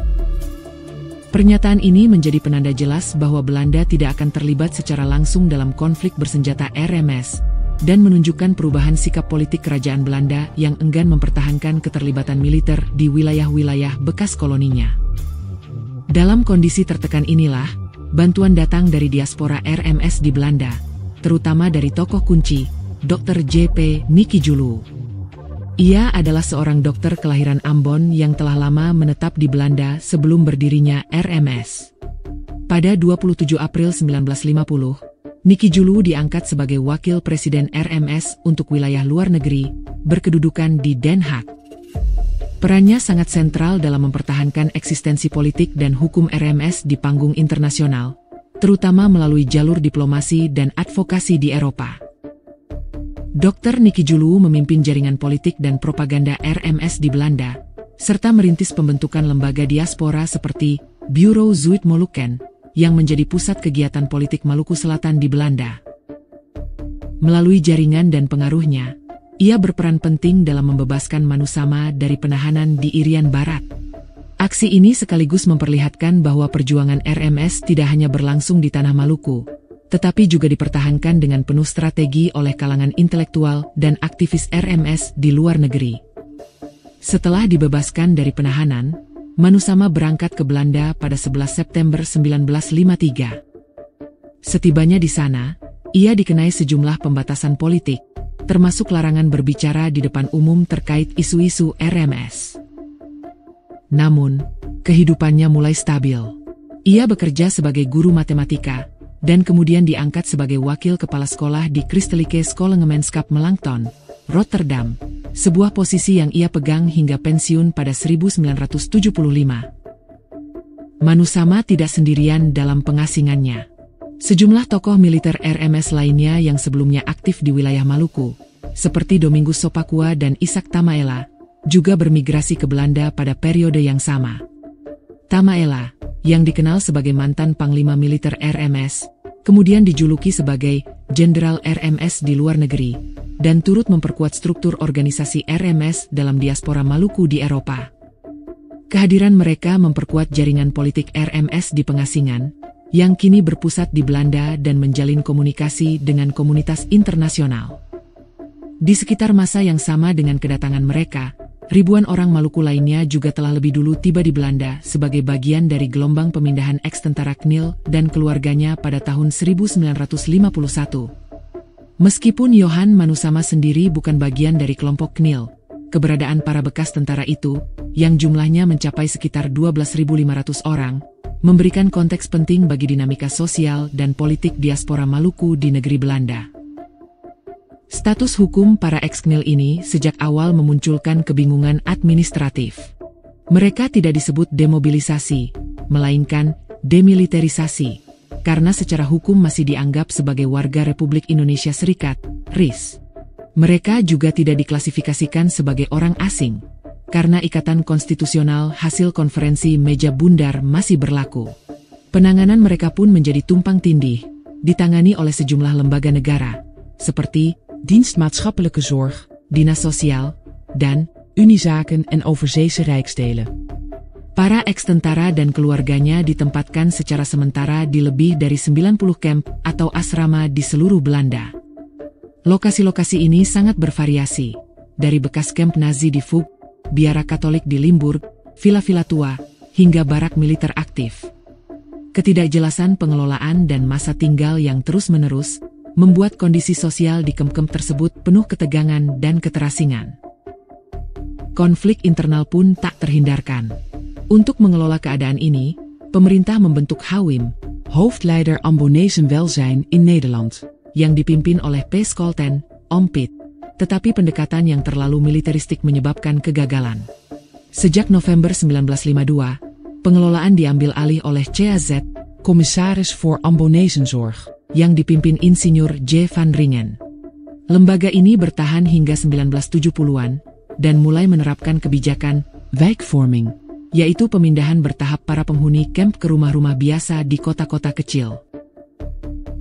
Pernyataan ini menjadi penanda jelas bahwa Belanda tidak akan terlibat secara langsung dalam konflik bersenjata RMS, dan menunjukkan perubahan sikap politik kerajaan Belanda yang enggan mempertahankan keterlibatan militer di wilayah-wilayah bekas koloninya. Dalam kondisi tertekan inilah, bantuan datang dari diaspora RMS di Belanda, terutama dari tokoh kunci, Dr. J.P. Nikijulu. Ia adalah seorang dokter kelahiran Ambon yang telah lama menetap di Belanda sebelum berdirinya RMS. Pada 27 April 1950, Nikijulu diangkat sebagai wakil presiden RMS untuk wilayah luar negeri, berkedudukan di Den Haag. Perannya sangat sentral dalam mempertahankan eksistensi politik dan hukum RMS di panggung internasional, terutama melalui jalur diplomasi dan advokasi di Eropa. Dr. Nikijulu memimpin jaringan politik dan propaganda RMS di Belanda, serta merintis pembentukan lembaga diaspora seperti Bureau Zuid Molukken, yang menjadi pusat kegiatan politik Maluku Selatan di Belanda. Melalui jaringan dan pengaruhnya, ia berperan penting dalam membebaskan Manusama dari penahanan di Irian Barat. Aksi ini sekaligus memperlihatkan bahwa perjuangan RMS tidak hanya berlangsung di tanah Maluku, tetapi juga dipertahankan dengan penuh strategi oleh kalangan intelektual dan aktivis RMS di luar negeri. Setelah dibebaskan dari penahanan, Manusama berangkat ke Belanda pada 11 September 1953. Setibanya di sana, ia dikenai sejumlah pembatasan politik, termasuk larangan berbicara di depan umum terkait isu-isu RMS. Namun, kehidupannya mulai stabil. Ia bekerja sebagai guru matematika, dan kemudian diangkat sebagai wakil kepala sekolah di Christelijke Scholengemeenschap Melanchthon, Rotterdam, sebuah posisi yang ia pegang hingga pensiun pada 1975. Manusama tidak sendirian dalam pengasingannya. Sejumlah tokoh militer RMS lainnya yang sebelumnya aktif di wilayah Maluku, seperti Domingus Sopakua dan Ishak Tamaela, juga bermigrasi ke Belanda pada periode yang sama. Tamaela, yang dikenal sebagai mantan panglima militer RMS, kemudian dijuluki sebagai Jenderal RMS di luar negeri, dan turut memperkuat struktur organisasi RMS dalam diaspora Maluku di Eropa. Kehadiran mereka memperkuat jaringan politik RMS di pengasingan, yang kini berpusat di Belanda dan menjalin komunikasi dengan komunitas internasional. Di sekitar masa yang sama dengan kedatangan mereka, ribuan orang Maluku lainnya juga telah lebih dulu tiba di Belanda sebagai bagian dari gelombang pemindahan eks-tentara KNIL dan keluarganya pada tahun 1951. Meskipun Johan Manusama sendiri bukan bagian dari kelompok KNIL, keberadaan para bekas tentara itu, yang jumlahnya mencapai sekitar 12.500 orang, memberikan konteks penting bagi dinamika sosial dan politik diaspora Maluku di negeri Belanda. Status hukum para eks-KNIL ini sejak awal memunculkan kebingungan administratif. Mereka tidak disebut demobilisasi, melainkan demilitarisasi, karena secara hukum masih dianggap sebagai warga Republik Indonesia Serikat, RIS. Mereka juga tidak diklasifikasikan sebagai orang asing, karena ikatan konstitusional hasil konferensi meja bundar masih berlaku. Penanganan mereka pun menjadi tumpang tindih, ditangani oleh sejumlah lembaga negara, seperti Dienst Maatschappelijke Zorg, Dinas Sosial, dan Unizaken en Overzeese Rijksdelen. Para eks-tentara dan keluarganya ditempatkan secara sementara di lebih dari 90 kamp atau asrama di seluruh Belanda. Lokasi-lokasi ini sangat bervariasi, dari bekas kamp Nazi di Fug, biara Katolik di Limburg, villa-villa tua, hingga barak militer aktif. Ketidakjelasan pengelolaan dan masa tinggal yang terus-menerus membuat kondisi sosial di kamp-kamp tersebut penuh ketegangan dan keterasingan. Konflik internal pun tak terhindarkan. Untuk mengelola keadaan ini, pemerintah membentuk HWIM, Hoofdleider Ambonesen Welzijn in Nederland, yang dipimpin oleh P. Scholten, Ompit. Tetapi pendekatan yang terlalu militeristik menyebabkan kegagalan. Sejak November 1952, pengelolaan diambil alih oleh CAZ, Commissaris voor Ambonezenzorg, yang dipimpin Insinyur J. van Ringen. Lembaga ini bertahan hingga 1970-an dan mulai menerapkan kebijakan wijkvorming, yaitu pemindahan bertahap para penghuni kamp ke rumah-rumah biasa di kota-kota kecil.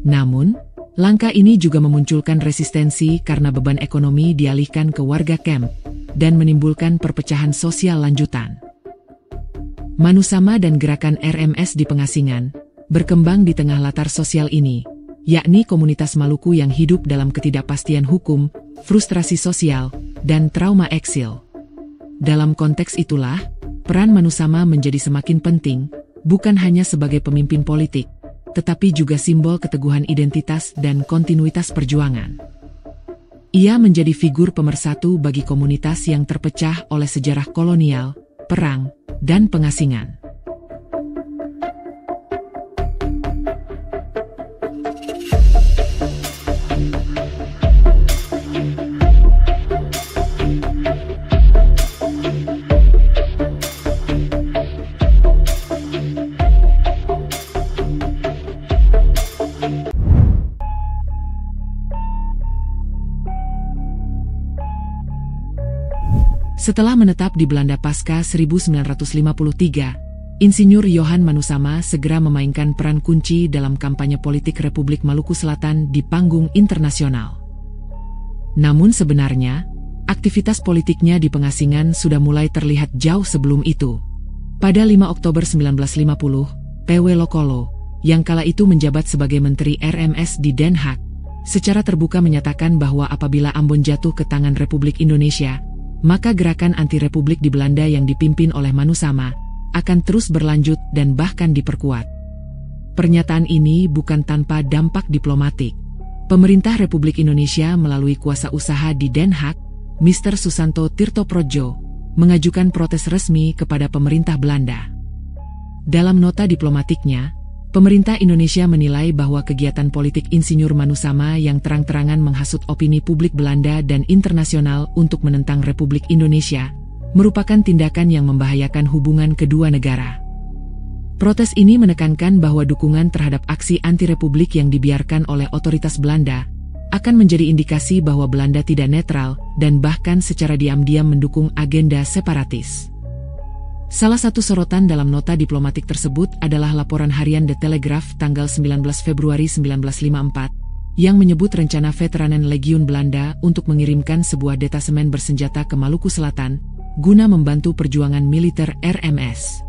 Namun, langkah ini juga memunculkan resistensi karena beban ekonomi dialihkan ke warga kamp dan menimbulkan perpecahan sosial lanjutan. Manusama dan gerakan RMS di pengasingan berkembang di tengah latar sosial ini, yakni komunitas Maluku yang hidup dalam ketidakpastian hukum, frustrasi sosial, dan trauma eksil. Dalam konteks itulah, peran Manusama menjadi semakin penting, bukan hanya sebagai pemimpin politik, tetapi juga simbol keteguhan identitas dan kontinuitas perjuangan. Ia menjadi figur pemersatu bagi komunitas yang terpecah oleh sejarah kolonial, perang, dan pengasingan. Setelah menetap di Belanda pasca 1953, Insinyur Johan Manusama segera memainkan peran kunci dalam kampanye politik Republik Maluku Selatan di panggung internasional. Namun sebenarnya, aktivitas politiknya di pengasingan sudah mulai terlihat jauh sebelum itu. Pada 5 Oktober 1950, P.W. Lokolo, yang kala itu menjabat sebagai Menteri RMS di Den Haag, secara terbuka menyatakan bahwa apabila Ambon jatuh ke tangan Republik Indonesia, maka gerakan anti-republik di Belanda yang dipimpin oleh Manusama akan terus berlanjut dan bahkan diperkuat. Pernyataan ini bukan tanpa dampak diplomatik. Pemerintah Republik Indonesia melalui kuasa usaha di Den Haag, Mr. Susanto Tirtoprodjo, mengajukan protes resmi kepada pemerintah Belanda. Dalam nota diplomatiknya, pemerintah Indonesia menilai bahwa kegiatan politik Insinyur Manusama yang terang-terangan menghasut opini publik Belanda dan internasional untuk menentang Republik Indonesia merupakan tindakan yang membahayakan hubungan kedua negara. Protes ini menekankan bahwa dukungan terhadap aksi anti-republik yang dibiarkan oleh otoritas Belanda akan menjadi indikasi bahwa Belanda tidak netral dan bahkan secara diam-diam mendukung agenda separatis. Salah satu sorotan dalam nota diplomatik tersebut adalah laporan harian The Telegraph tanggal 19 Februari 1954, yang menyebut rencana Veteranen Legiun Belanda untuk mengirimkan sebuah detasemen bersenjata ke Maluku Selatan, guna membantu perjuangan militer RMS.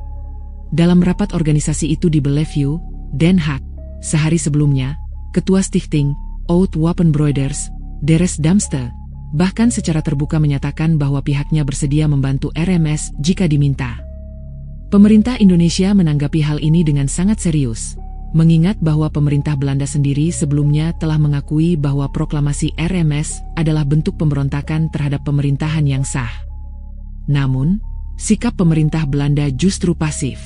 Dalam rapat organisasi itu di Bellevue, Den Haag, sehari sebelumnya, Ketua Stichting, Oud Wapenbroeders, Deres Damste, bahkan secara terbuka menyatakan bahwa pihaknya bersedia membantu RMS jika diminta. Pemerintah Indonesia menanggapi hal ini dengan sangat serius, mengingat bahwa pemerintah Belanda sendiri sebelumnya telah mengakui bahwa proklamasi RMS adalah bentuk pemberontakan terhadap pemerintahan yang sah. Namun, sikap pemerintah Belanda justru pasif.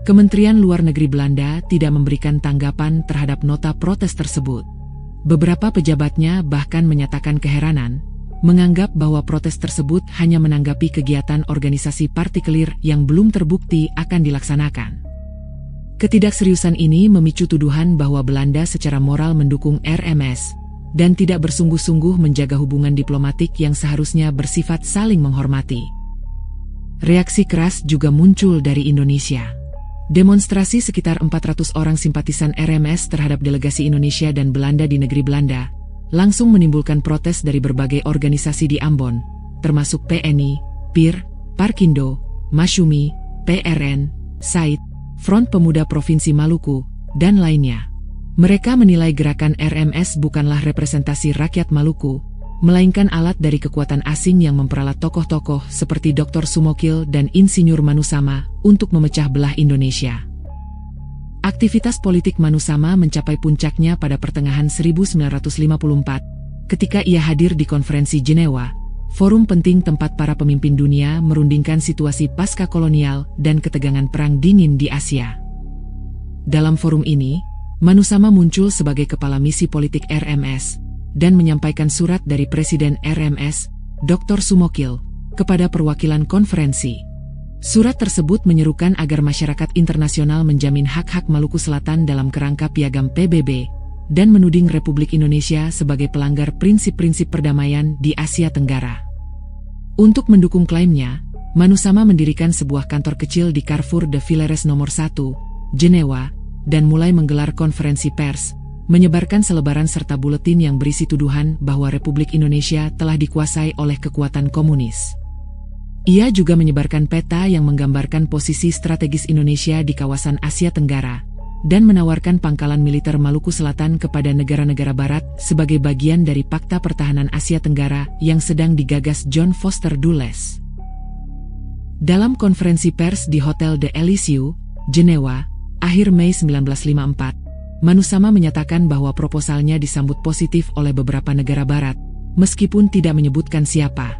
Kementerian Luar Negeri Belanda tidak memberikan tanggapan terhadap nota protes tersebut. Beberapa pejabatnya bahkan menyatakan keheranan, menganggap bahwa protes tersebut hanya menanggapi kegiatan organisasi partikelir yang belum terbukti akan dilaksanakan. Ketidakseriusan ini memicu tuduhan bahwa Belanda secara moral mendukung RMS dan tidak bersungguh-sungguh menjaga hubungan diplomatik yang seharusnya bersifat saling menghormati. Reaksi keras juga muncul dari Indonesia. Demonstrasi sekitar 400 orang simpatisan RMS terhadap delegasi Indonesia dan Belanda di negeri Belanda langsung menimbulkan protes dari berbagai organisasi di Ambon, termasuk PNI, PIR, Parkindo, Masyumi, PRN, SAID, Front Pemuda Provinsi Maluku, dan lainnya. Mereka menilai gerakan RMS bukanlah representasi rakyat Maluku, melainkan alat dari kekuatan asing yang memperalat tokoh-tokoh seperti Dr. Sumokil dan Insinyur Manusama untuk memecah belah Indonesia. Aktivitas politik Manusama mencapai puncaknya pada pertengahan 1954, ketika ia hadir di konferensi Jenewa, forum penting tempat para pemimpin dunia merundingkan situasi pasca kolonial dan ketegangan perang dingin di Asia. Dalam forum ini, Manusama muncul sebagai kepala misi politik RMS, dan menyampaikan surat dari Presiden RMS, Dr. Sumokil, kepada perwakilan konferensi. Surat tersebut menyerukan agar masyarakat internasional menjamin hak-hak Maluku Selatan dalam kerangka piagam PBB, dan menuding Republik Indonesia sebagai pelanggar prinsip-prinsip perdamaian di Asia Tenggara. Untuk mendukung klaimnya, Manusama mendirikan sebuah kantor kecil di Carrefour de Villers nomor 1, Jenewa, dan mulai menggelar konferensi pers, menyebarkan selebaran serta buletin yang berisi tuduhan bahwa Republik Indonesia telah dikuasai oleh kekuatan komunis. Ia juga menyebarkan peta yang menggambarkan posisi strategis Indonesia di kawasan Asia Tenggara, dan menawarkan pangkalan militer Maluku Selatan kepada negara-negara Barat sebagai bagian dari Pakta Pertahanan Asia Tenggara yang sedang digagas John Foster Dulles. Dalam konferensi pers di Hotel de Elysée, Jenewa, akhir Mei 1954, Manusama menyatakan bahwa proposalnya disambut positif oleh beberapa negara Barat, meskipun tidak menyebutkan siapa.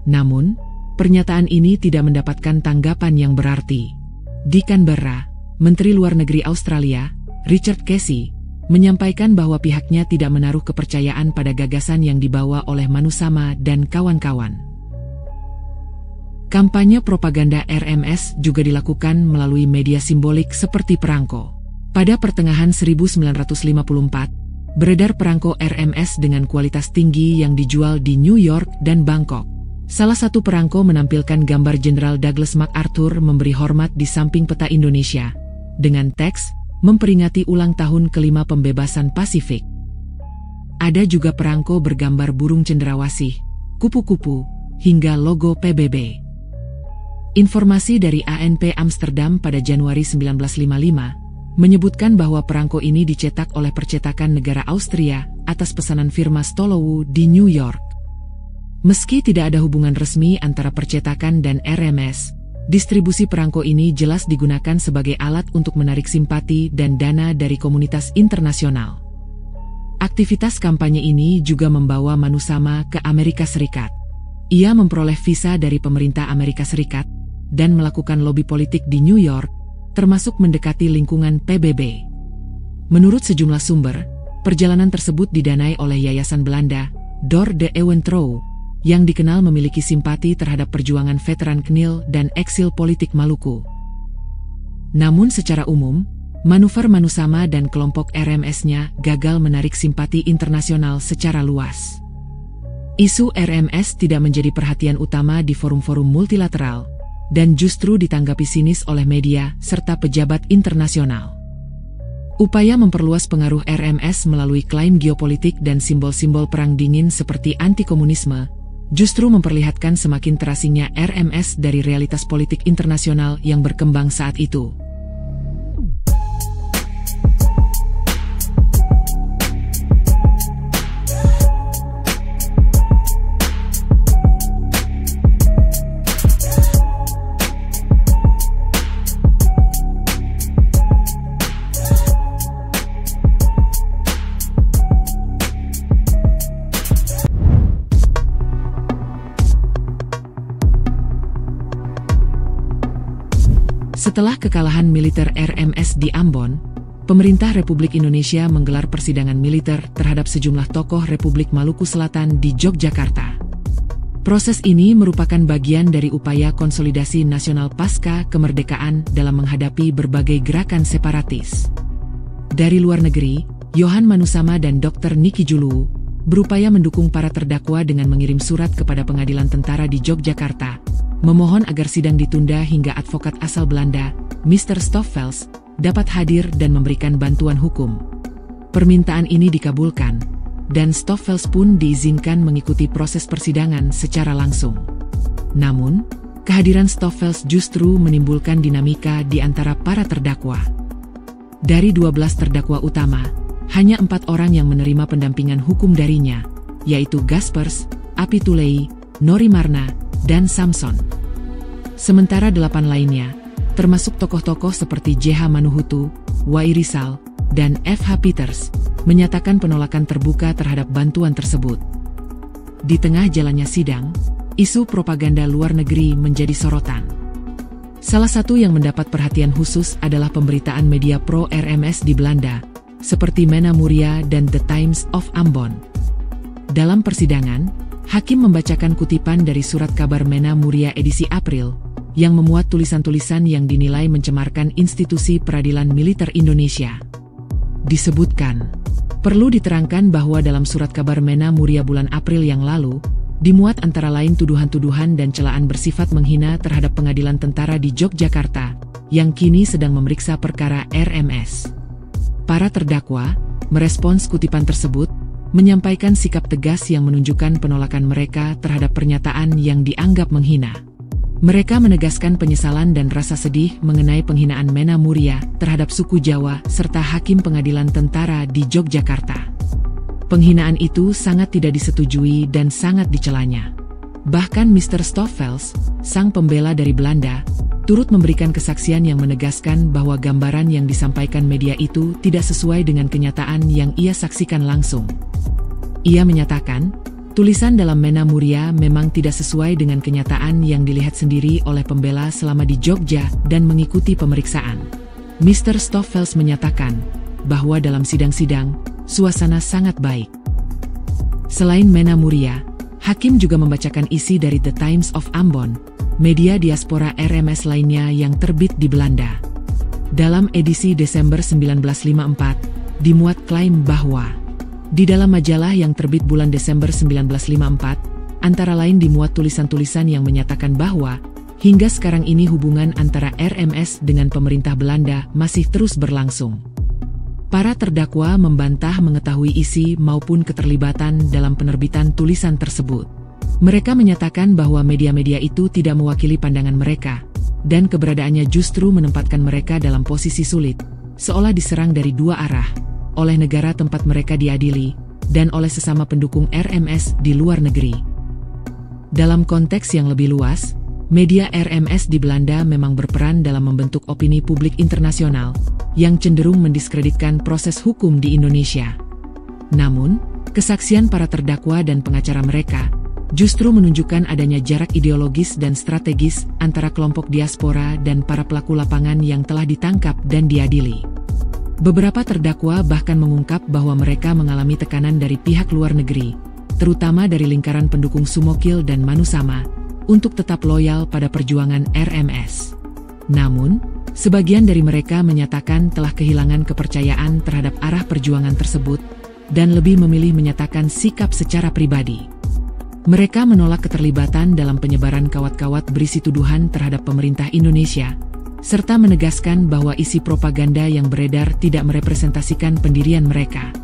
Namun, pernyataan ini tidak mendapatkan tanggapan yang berarti. Di Canberra, Menteri Luar Negeri Australia, Richard Casey, menyampaikan bahwa pihaknya tidak menaruh kepercayaan pada gagasan yang dibawa oleh Manusama dan kawan-kawan. Kampanye propaganda RMS juga dilakukan melalui media simbolik seperti perangko. Pada pertengahan 1954, beredar perangko RMS dengan kualitas tinggi yang dijual di New York dan Bangkok. Salah satu perangko menampilkan gambar Jenderal Douglas MacArthur memberi hormat di samping peta Indonesia, dengan teks memperingati ulang tahun ke-5 pembebasan Pasifik. Ada juga perangko bergambar burung cendrawasih, kupu-kupu, hingga logo PBB. Informasi dari ANP Amsterdam pada Januari 1955 menyebutkan bahwa perangko ini dicetak oleh percetakan negara Austria atas pesanan firma Stolowo di New York. Meski tidak ada hubungan resmi antara percetakan dan RMS, distribusi perangko ini jelas digunakan sebagai alat untuk menarik simpati dan dana dari komunitas internasional. Aktivitas kampanye ini juga membawa Manusama ke Amerika Serikat. Ia memperoleh visa dari pemerintah Amerika Serikat dan melakukan lobi politik di New York, termasuk mendekati lingkungan PBB. Menurut sejumlah sumber, perjalanan tersebut didanai oleh Yayasan Belanda, Door de Eeuwentrouw, yang dikenal memiliki simpati terhadap perjuangan veteran KNIL dan eksil politik Maluku. Namun secara umum, manuver Manusama dan kelompok RMS-nya gagal menarik simpati internasional secara luas. Isu RMS tidak menjadi perhatian utama di forum-forum multilateral, dan justru ditanggapi sinis oleh media serta pejabat internasional. Upaya memperluas pengaruh RMS melalui klaim geopolitik dan simbol-simbol perang dingin seperti anti-komunisme, justru memperlihatkan semakin terasingnya RMS dari realitas politik internasional yang berkembang saat itu. Setelah kekalahan militer RMS di Ambon, pemerintah Republik Indonesia menggelar persidangan militer terhadap sejumlah tokoh Republik Maluku Selatan di Yogyakarta. Proses ini merupakan bagian dari upaya konsolidasi nasional pasca kemerdekaan dalam menghadapi berbagai gerakan separatis. Dari luar negeri, Yohan Manusama dan Dr. Niki Juluwu berupaya mendukung para terdakwa dengan mengirim surat kepada pengadilan tentara di Yogyakarta, memohon agar sidang ditunda hingga advokat asal Belanda, Mr. Stoffels, dapat hadir dan memberikan bantuan hukum. Permintaan ini dikabulkan, dan Stoffels pun diizinkan mengikuti proses persidangan secara langsung. Namun, kehadiran Stoffels justru menimbulkan dinamika di antara para terdakwa. Dari 12 terdakwa utama, hanya 4 orang yang menerima pendampingan hukum darinya, yaitu Gaspers, Apitulei, Nori Marna, dan Samson. Sementara 8 lainnya, termasuk tokoh-tokoh seperti J.H. Manuhutu, W.I. Rizal, dan F.H. Peters, menyatakan penolakan terbuka terhadap bantuan tersebut. Di tengah jalannya sidang, isu propaganda luar negeri menjadi sorotan. Salah satu yang mendapat perhatian khusus adalah pemberitaan media pro-RMS di Belanda, seperti Mena Muria dan The Times of Ambon. Dalam persidangan, hakim membacakan kutipan dari surat kabar Mena Muria edisi April, yang memuat tulisan-tulisan yang dinilai mencemarkan institusi peradilan militer Indonesia. Disebutkan, perlu diterangkan bahwa dalam surat kabar Mena Muria bulan April yang lalu, dimuat antara lain tuduhan-tuduhan dan celaan bersifat menghina terhadap pengadilan tentara di Yogyakarta, yang kini sedang memeriksa perkara RMS. Para terdakwa merespons kutipan tersebut, menyampaikan sikap tegas yang menunjukkan penolakan mereka terhadap pernyataan yang dianggap menghina. Mereka menegaskan penyesalan dan rasa sedih mengenai penghinaan Mena Muria terhadap suku Jawa serta hakim pengadilan tentara di Yogyakarta. Penghinaan itu sangat tidak disetujui dan sangat dicelanya. Bahkan Mr. Stoffels, sang pembela dari Belanda, turut memberikan kesaksian yang menegaskan bahwa gambaran yang disampaikan media itu tidak sesuai dengan kenyataan yang ia saksikan langsung. Ia menyatakan, tulisan dalam Mena Muria memang tidak sesuai dengan kenyataan yang dilihat sendiri oleh pembela selama di Jogja dan mengikuti pemeriksaan. Mr. Stoffels menyatakan bahwa dalam sidang-sidang, suasana sangat baik. Selain Mena Muria, hakim juga membacakan isi dari The Times of Ambon, media diaspora RMS lainnya yang terbit di Belanda. Dalam edisi Desember 1954, dimuat klaim bahwa di dalam majalah yang terbit bulan Desember 1954, antara lain dimuat tulisan-tulisan yang menyatakan bahwa hingga sekarang ini hubungan antara RMS dengan pemerintah Belanda masih terus berlangsung. Para terdakwa membantah mengetahui isi maupun keterlibatan dalam penerbitan tulisan tersebut. Mereka menyatakan bahwa media-media itu tidak mewakili pandangan mereka, dan keberadaannya justru menempatkan mereka dalam posisi sulit, seolah diserang dari dua arah, oleh negara tempat mereka diadili, dan oleh sesama pendukung RMS di luar negeri. Dalam konteks yang lebih luas, media RMS di Belanda memang berperan dalam membentuk opini publik internasional, yang cenderung mendiskreditkan proses hukum di Indonesia. Namun, kesaksian para terdakwa dan pengacara mereka justru menunjukkan adanya jarak ideologis dan strategis antara kelompok diaspora dan para pelaku lapangan yang telah ditangkap dan diadili. Beberapa terdakwa bahkan mengungkap bahwa mereka mengalami tekanan dari pihak luar negeri, terutama dari lingkaran pendukung Sumokil dan Manusama, untuk tetap loyal pada perjuangan RMS. Namun, sebagian dari mereka menyatakan telah kehilangan kepercayaan terhadap arah perjuangan tersebut, dan lebih memilih menyatakan sikap secara pribadi. Mereka menolak keterlibatan dalam penyebaran kawat-kawat berisi tuduhan terhadap pemerintah Indonesia, serta menegaskan bahwa isi propaganda yang beredar tidak merepresentasikan pendirian mereka.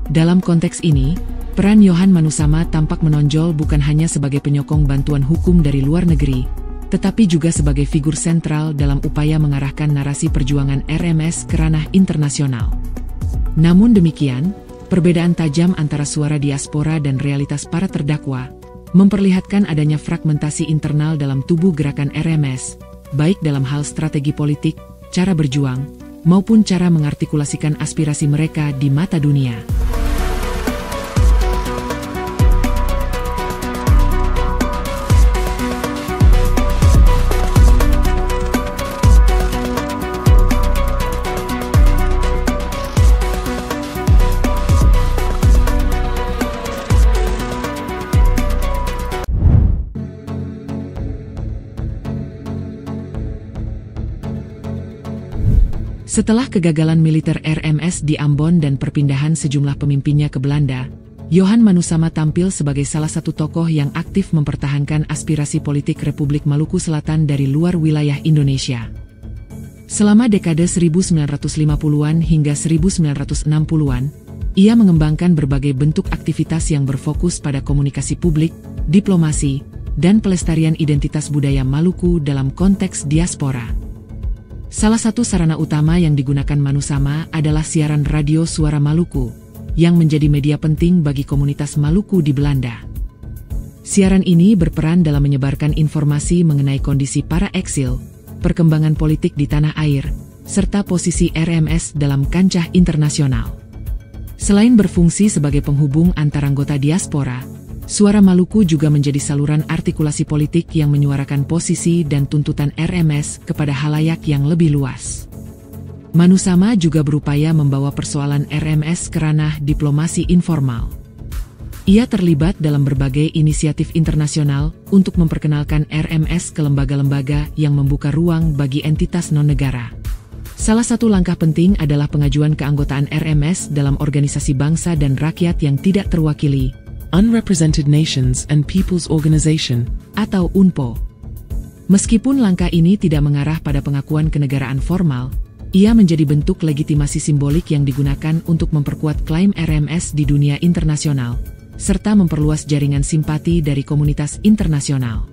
Dalam konteks ini, peran Johan Manusama tampak menonjol bukan hanya sebagai penyokong bantuan hukum dari luar negeri, tetapi juga sebagai figur sentral dalam upaya mengarahkan narasi perjuangan RMS ke ranah internasional. Namun demikian, perbedaan tajam antara suara diaspora dan realitas para terdakwa memperlihatkan adanya fragmentasi internal dalam tubuh gerakan RMS, baik dalam hal strategi politik, cara berjuang, maupun cara mengartikulasikan aspirasi mereka di mata dunia. Setelah kegagalan militer RMS di Ambon dan perpindahan sejumlah pemimpinnya ke Belanda, Johan Manusama tampil sebagai salah satu tokoh yang aktif mempertahankan aspirasi politik Republik Maluku Selatan dari luar wilayah Indonesia. Selama dekade 1950-an hingga 1960-an, ia mengembangkan berbagai bentuk aktivitas yang berfokus pada komunikasi publik, diplomasi, dan pelestarian identitas budaya Maluku dalam konteks diaspora. Salah satu sarana utama yang digunakan Manusama adalah siaran radio Suara Maluku, yang menjadi media penting bagi komunitas Maluku di Belanda. Siaran ini berperan dalam menyebarkan informasi mengenai kondisi para eksil, perkembangan politik di tanah air, serta posisi RMS dalam kancah internasional. Selain berfungsi sebagai penghubung antar anggota diaspora, Suara Maluku juga menjadi saluran artikulasi politik yang menyuarakan posisi dan tuntutan RMS kepada halayak yang lebih luas. Manusama juga berupaya membawa persoalan RMS ke ranah diplomasi informal. Ia terlibat dalam berbagai inisiatif internasional untuk memperkenalkan RMS ke lembaga-lembaga yang membuka ruang bagi entitas non-negara. Salah satu langkah penting adalah pengajuan keanggotaan RMS dalam organisasi bangsa dan rakyat yang tidak terwakili, Unrepresented Nations and People's Organization, atau UNPO. Meskipun langkah ini tidak mengarah pada pengakuan kenegaraan formal, ia menjadi bentuk legitimasi simbolik yang digunakan untuk memperkuat klaim RMS di dunia internasional, serta memperluas jaringan simpati dari komunitas internasional.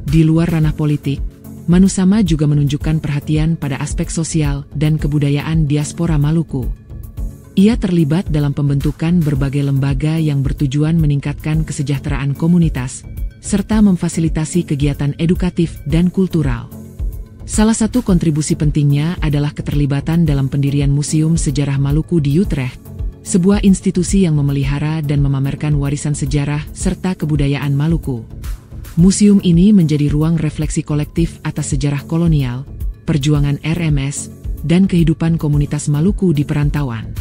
Di luar ranah politik, Manusama juga menunjukkan perhatian pada aspek sosial dan kebudayaan diaspora Maluku. Ia terlibat dalam pembentukan berbagai lembaga yang bertujuan meningkatkan kesejahteraan komunitas, serta memfasilitasi kegiatan edukatif dan kultural. Salah satu kontribusi pentingnya adalah keterlibatan dalam pendirian Museum Sejarah Maluku di Utrecht, sebuah institusi yang memelihara dan memamerkan warisan sejarah serta kebudayaan Maluku. Museum ini menjadi ruang refleksi kolektif atas sejarah kolonial, perjuangan RMS, dan kehidupan komunitas Maluku di perantauan.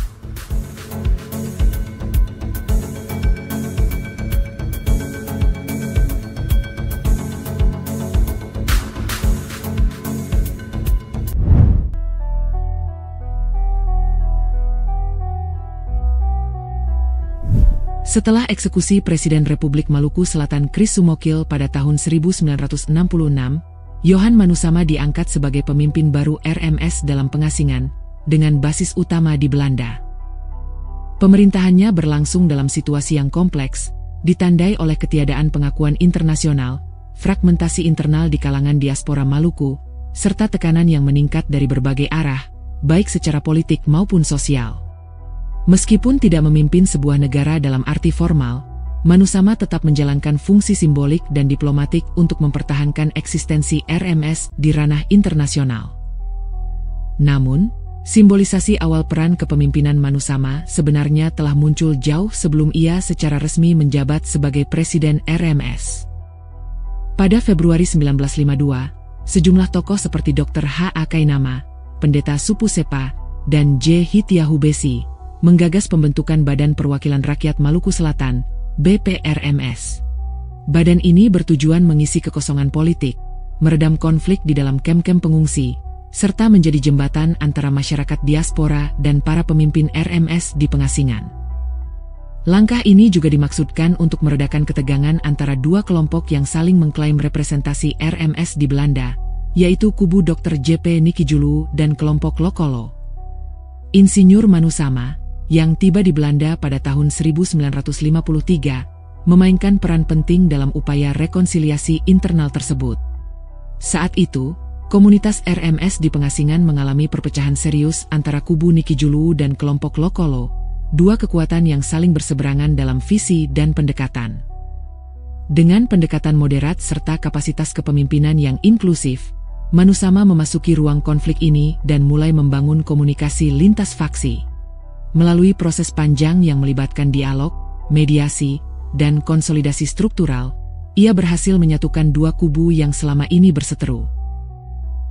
Setelah eksekusi Presiden Republik Maluku Selatan Chris Sumokil pada tahun 1966, Johan Manusama diangkat sebagai pemimpin baru RMS dalam pengasingan, dengan basis utama di Belanda. Pemerintahannya berlangsung dalam situasi yang kompleks, ditandai oleh ketiadaan pengakuan internasional, fragmentasi internal di kalangan diaspora Maluku, serta tekanan yang meningkat dari berbagai arah, baik secara politik maupun sosial. Meskipun tidak memimpin sebuah negara dalam arti formal, Manusama tetap menjalankan fungsi simbolik dan diplomatik untuk mempertahankan eksistensi RMS di ranah internasional. Namun, simbolisasi awal peran kepemimpinan Manusama sebenarnya telah muncul jauh sebelum ia secara resmi menjabat sebagai Presiden RMS. Pada Februari 1952, sejumlah tokoh seperti Dr. H.A. Kainama, Pendeta Supu Sepa, dan J. Hitiahu Besi menggagas pembentukan Badan Perwakilan Rakyat Maluku Selatan, BPRMS. Badan ini bertujuan mengisi kekosongan politik, meredam konflik di dalam kem-kem pengungsi, serta menjadi jembatan antara masyarakat diaspora dan para pemimpin RMS di pengasingan. Langkah ini juga dimaksudkan untuk meredakan ketegangan antara dua kelompok yang saling mengklaim representasi RMS di Belanda, yaitu kubu Dr. J.P. Nikijulu dan kelompok Lokolo. Insinyur Manusama, yang tiba di Belanda pada tahun 1953, memainkan peran penting dalam upaya rekonsiliasi internal tersebut. Saat itu, komunitas RMS di pengasingan mengalami perpecahan serius antara kubu Nikijulu dan kelompok Lokolo, dua kekuatan yang saling berseberangan dalam visi dan pendekatan. Dengan pendekatan moderat serta kapasitas kepemimpinan yang inklusif, Manusama memasuki ruang konflik ini dan mulai membangun komunikasi lintas faksi. Melalui proses panjang yang melibatkan dialog, mediasi, dan konsolidasi struktural, ia berhasil menyatukan dua kubu yang selama ini berseteru.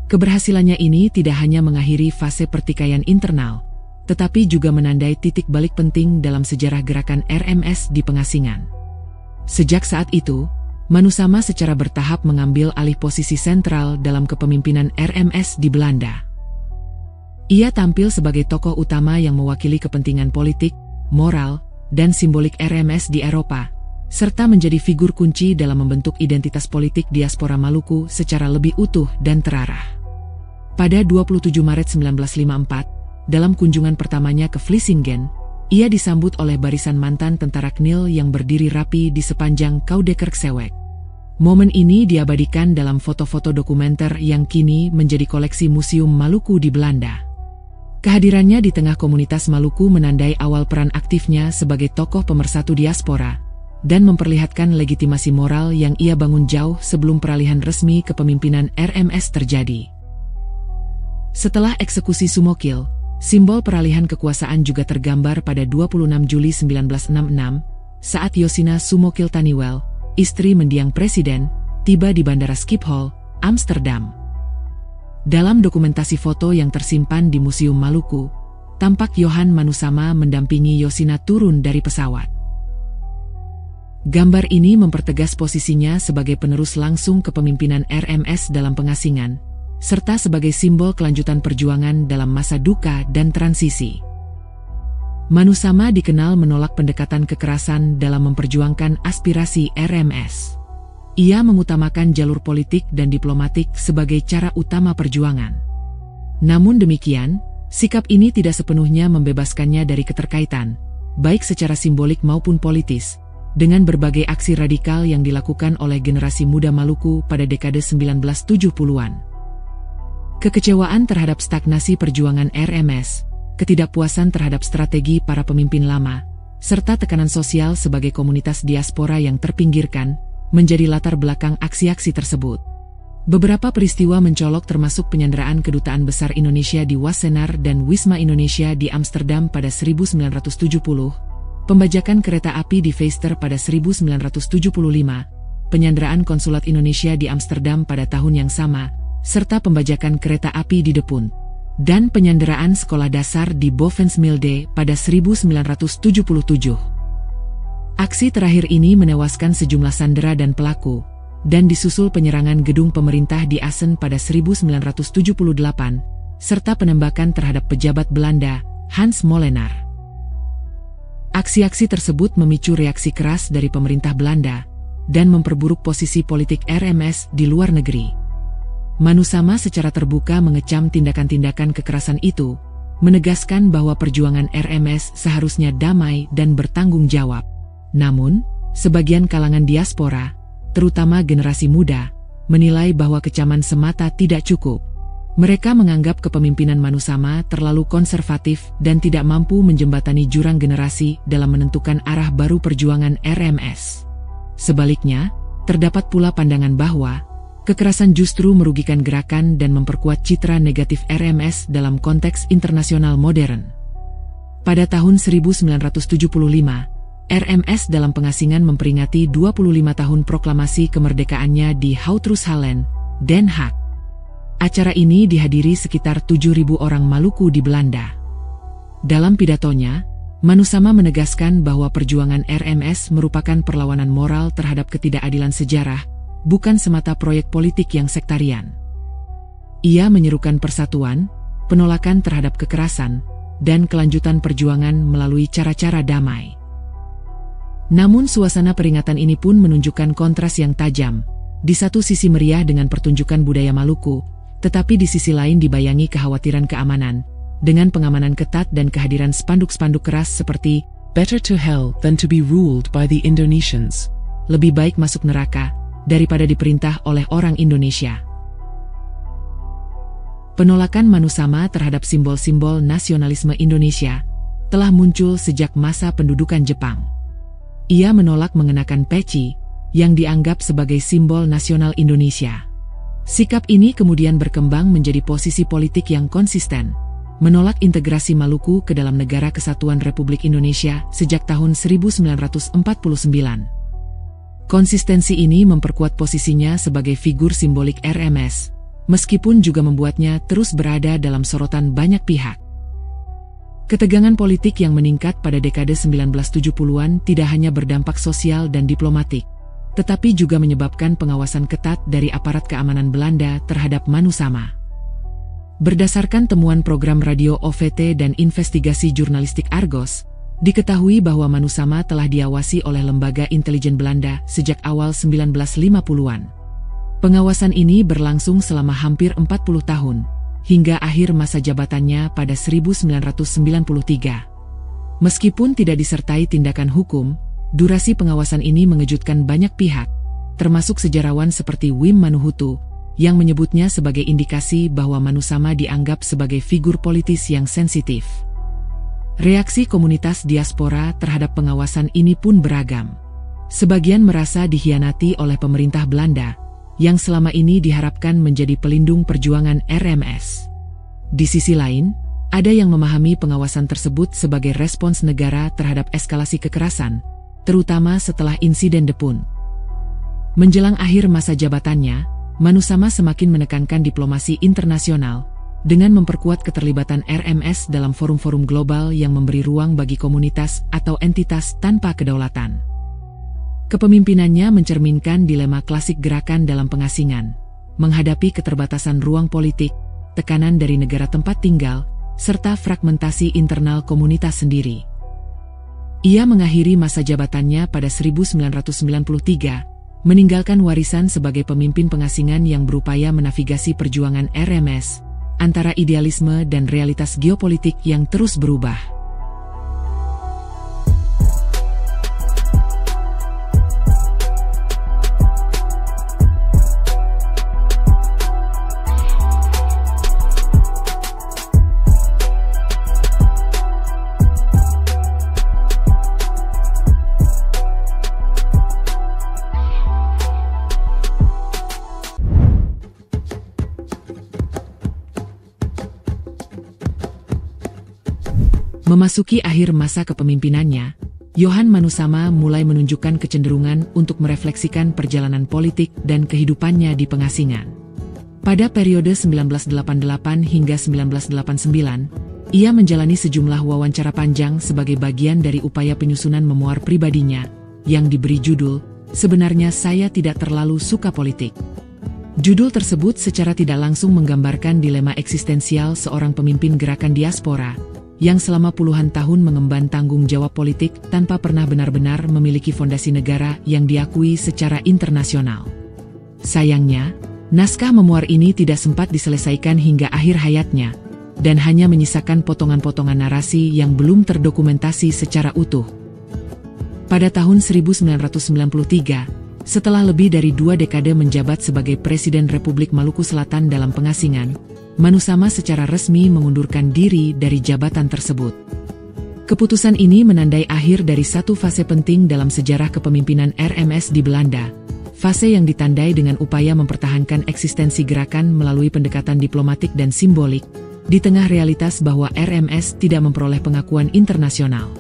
Keberhasilannya ini tidak hanya mengakhiri fase pertikaian internal, tetapi juga menandai titik balik penting dalam sejarah gerakan RMS di pengasingan. Sejak saat itu, Manusama secara bertahap mengambil alih posisi sentral dalam kepemimpinan RMS di Belanda. Ia tampil sebagai tokoh utama yang mewakili kepentingan politik, moral, dan simbolik RMS di Eropa, serta menjadi figur kunci dalam membentuk identitas politik diaspora Maluku secara lebih utuh dan terarah. Pada 27 Maret 1954, dalam kunjungan pertamanya ke Vlissingen, ia disambut oleh barisan mantan tentara KNIL yang berdiri rapi di sepanjang Koude Kerksewek. Momen ini diabadikan dalam foto-foto dokumenter yang kini menjadi koleksi Museum Maluku di Belanda. Kehadirannya di tengah komunitas Maluku menandai awal peran aktifnya sebagai tokoh pemersatu diaspora dan memperlihatkan legitimasi moral yang ia bangun jauh sebelum peralihan resmi kepemimpinan RMS terjadi. Setelah eksekusi Sumokil, simbol peralihan kekuasaan juga tergambar pada 26 Juli 1966 saat Yosina Sumokil Taniwel, istri mendiang presiden, tiba di Bandara Schiphol, Amsterdam. Dalam dokumentasi foto yang tersimpan di Museum Maluku, tampak Johan Manusama mendampingi Yosina turun dari pesawat. Gambar ini mempertegas posisinya sebagai penerus langsung kepemimpinan RMS dalam pengasingan, serta sebagai simbol kelanjutan perjuangan dalam masa duka dan transisi. Manusama dikenal menolak pendekatan kekerasan dalam memperjuangkan aspirasi RMS. Ia mengutamakan jalur politik dan diplomatik sebagai cara utama perjuangan. Namun demikian, sikap ini tidak sepenuhnya membebaskannya dari keterkaitan, baik secara simbolik maupun politis, dengan berbagai aksi radikal yang dilakukan oleh generasi muda Maluku pada dekade 1970-an. Kekecewaan terhadap stagnasi perjuangan RMS, ketidakpuasan terhadap strategi para pemimpin lama, serta tekanan sosial sebagai komunitas diaspora yang terpinggirkan, menjadi latar belakang aksi-aksi tersebut. Beberapa peristiwa mencolok termasuk penyanderaan Kedutaan Besar Indonesia di Wassenaar dan Wisma Indonesia di Amsterdam pada 1970, pembajakan kereta api di Veyster pada 1975, penyanderaan Konsulat Indonesia di Amsterdam pada tahun yang sama, serta pembajakan kereta api di De Punt, dan penyanderaan sekolah dasar di Bovensmilde pada 1977. Aksi terakhir ini menewaskan sejumlah sandera dan pelaku, dan disusul penyerangan gedung pemerintah di Assen pada 1978, serta penembakan terhadap pejabat Belanda, Hans Molenaar. Aksi-aksi tersebut memicu reaksi keras dari pemerintah Belanda dan memperburuk posisi politik RMS di luar negeri. Manusama secara terbuka mengecam tindakan-tindakan kekerasan itu, menegaskan bahwa perjuangan RMS seharusnya damai dan bertanggung jawab. Namun, sebagian kalangan diaspora, terutama generasi muda, menilai bahwa kecaman semata tidak cukup. Mereka menganggap kepemimpinan Manusama terlalu konservatif dan tidak mampu menjembatani jurang generasi dalam menentukan arah baru perjuangan RMS. Sebaliknya, terdapat pula pandangan bahwa kekerasan justru merugikan gerakan dan memperkuat citra negatif RMS dalam konteks internasional modern. Pada tahun 1975, RMS dalam pengasingan memperingati 25 tahun proklamasi kemerdekaannya di Houtruushallen, Den Haag. Acara ini dihadiri sekitar 7.000 orang Maluku di Belanda. Dalam pidatonya, Manusama menegaskan bahwa perjuangan RMS merupakan perlawanan moral terhadap ketidakadilan sejarah, bukan semata proyek politik yang sektarian. Ia menyerukan persatuan, penolakan terhadap kekerasan, dan kelanjutan perjuangan melalui cara-cara damai. Namun suasana peringatan ini pun menunjukkan kontras yang tajam. Di satu sisi meriah dengan pertunjukan budaya Maluku, tetapi di sisi lain dibayangi kekhawatiran keamanan, dengan pengamanan ketat dan kehadiran spanduk-spanduk keras seperti "Better to hell than to be ruled by the Indonesians." Lebih baik masuk neraka daripada diperintah oleh orang Indonesia. Penolakan Manusama terhadap simbol-simbol nasionalisme Indonesia telah muncul sejak masa pendudukan Jepang. Ia menolak mengenakan peci yang dianggap sebagai simbol nasional Indonesia. Sikap ini kemudian berkembang menjadi posisi politik yang konsisten, menolak integrasi Maluku ke dalam Negara Kesatuan Republik Indonesia sejak tahun 1949. Konsistensi ini memperkuat posisinya sebagai figur simbolik RMS, meskipun juga membuatnya terus berada dalam sorotan banyak pihak. Ketegangan politik yang meningkat pada dekade 1970-an tidak hanya berdampak sosial dan diplomatik, tetapi juga menyebabkan pengawasan ketat dari aparat keamanan Belanda terhadap Manusama. Berdasarkan temuan program radio OVT dan investigasi jurnalistik Argos, diketahui bahwa Manusama telah diawasi oleh lembaga intelijen Belanda sejak awal 1950-an. Pengawasan ini berlangsung selama hampir 40 tahun, hingga akhir masa jabatannya pada 1993. Meskipun tidak disertai tindakan hukum, durasi pengawasan ini mengejutkan banyak pihak, termasuk sejarawan seperti Wim Manuhutu, yang menyebutnya sebagai indikasi bahwa Manusama dianggap sebagai figur politis yang sensitif. Reaksi komunitas diaspora terhadap pengawasan ini pun beragam. Sebagian merasa dikhianati oleh pemerintah Belanda, yang selama ini diharapkan menjadi pelindung perjuangan RMS. Di sisi lain, ada yang memahami pengawasan tersebut sebagai respons negara terhadap eskalasi kekerasan, terutama setelah insiden Depun. Menjelang akhir masa jabatannya, Manusama semakin menekankan diplomasi internasional, dengan memperkuat keterlibatan RMS dalam forum-forum global yang memberi ruang bagi komunitas atau entitas tanpa kedaulatan. Kepemimpinannya mencerminkan dilema klasik gerakan dalam pengasingan, menghadapi keterbatasan ruang politik, tekanan dari negara tempat tinggal, serta fragmentasi internal komunitas sendiri. Ia mengakhiri masa jabatannya pada 1993, meninggalkan warisan sebagai pemimpin pengasingan yang berupaya menavigasi perjuangan RMS, antara idealisme dan realitas geopolitik yang terus berubah. Memasuki akhir masa kepemimpinannya, Johan Manusama mulai menunjukkan kecenderungan untuk merefleksikan perjalanan politik dan kehidupannya di pengasingan. Pada periode 1988 hingga 1989, ia menjalani sejumlah wawancara panjang sebagai bagian dari upaya penyusunan memoir pribadinya, yang diberi judul, "Sebenarnya Saya Tidak Terlalu Suka Politik". Judul tersebut secara tidak langsung menggambarkan dilema eksistensial seorang pemimpin gerakan diaspora, yang selama puluhan tahun mengemban tanggung jawab politik tanpa pernah benar-benar memiliki fondasi negara yang diakui secara internasional. Sayangnya, naskah memoir ini tidak sempat diselesaikan hingga akhir hayatnya, dan hanya menyisakan potongan-potongan narasi yang belum terdokumentasi secara utuh. Pada tahun 1993, setelah lebih dari 2 dekade menjabat sebagai Presiden Republik Maluku Selatan dalam pengasingan, Manusama secara resmi mengundurkan diri dari jabatan tersebut. Keputusan ini menandai akhir dari satu fase penting dalam sejarah kepemimpinan RMS di Belanda, fase yang ditandai dengan upaya mempertahankan eksistensi gerakan melalui pendekatan diplomatik dan simbolik, di tengah realitas bahwa RMS tidak memperoleh pengakuan internasional.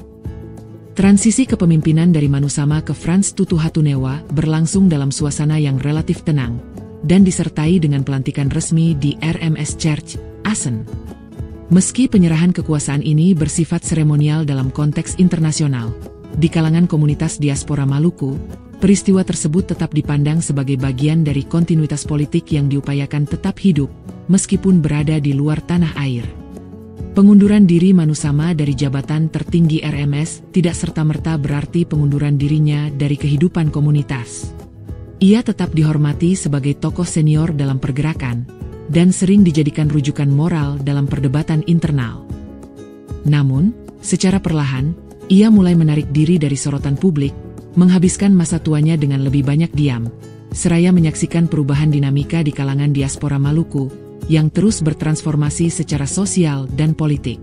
Transisi kepemimpinan dari Manusama ke Frans Tutu Hatunewa berlangsung dalam suasana yang relatif tenang, dan disertai dengan pelantikan resmi di RMS Church, Assen. Meski penyerahan kekuasaan ini bersifat seremonial dalam konteks internasional, di kalangan komunitas diaspora Maluku, peristiwa tersebut tetap dipandang sebagai bagian dari kontinuitas politik yang diupayakan tetap hidup, meskipun berada di luar tanah air. Pengunduran diri Manusama dari jabatan tertinggi RMS tidak serta-merta berarti pengunduran dirinya dari kehidupan komunitas. Ia tetap dihormati sebagai tokoh senior dalam pergerakan, dan sering dijadikan rujukan moral dalam perdebatan internal. Namun, secara perlahan, ia mulai menarik diri dari sorotan publik, menghabiskan masa tuanya dengan lebih banyak diam, seraya menyaksikan perubahan dinamika di kalangan diaspora Maluku, yang terus bertransformasi secara sosial dan politik.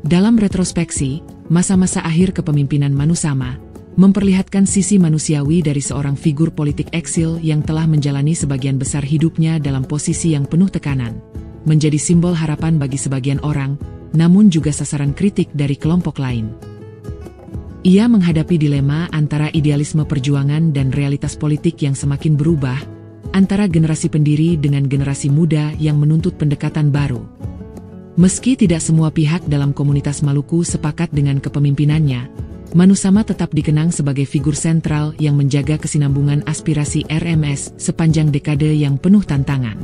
Dalam retrospeksi, masa-masa akhir kepemimpinan Manusama memperlihatkan sisi manusiawi dari seorang figur politik eksil yang telah menjalani sebagian besar hidupnya dalam posisi yang penuh tekanan, menjadi simbol harapan bagi sebagian orang, namun juga sasaran kritik dari kelompok lain. Ia menghadapi dilema antara idealisme perjuangan dan realitas politik yang semakin berubah, antara generasi pendiri dengan generasi muda yang menuntut pendekatan baru. Meski tidak semua pihak dalam komunitas Maluku sepakat dengan kepemimpinannya, Manusama tetap dikenang sebagai figur sentral yang menjaga kesinambungan aspirasi RMS sepanjang dekade yang penuh tantangan.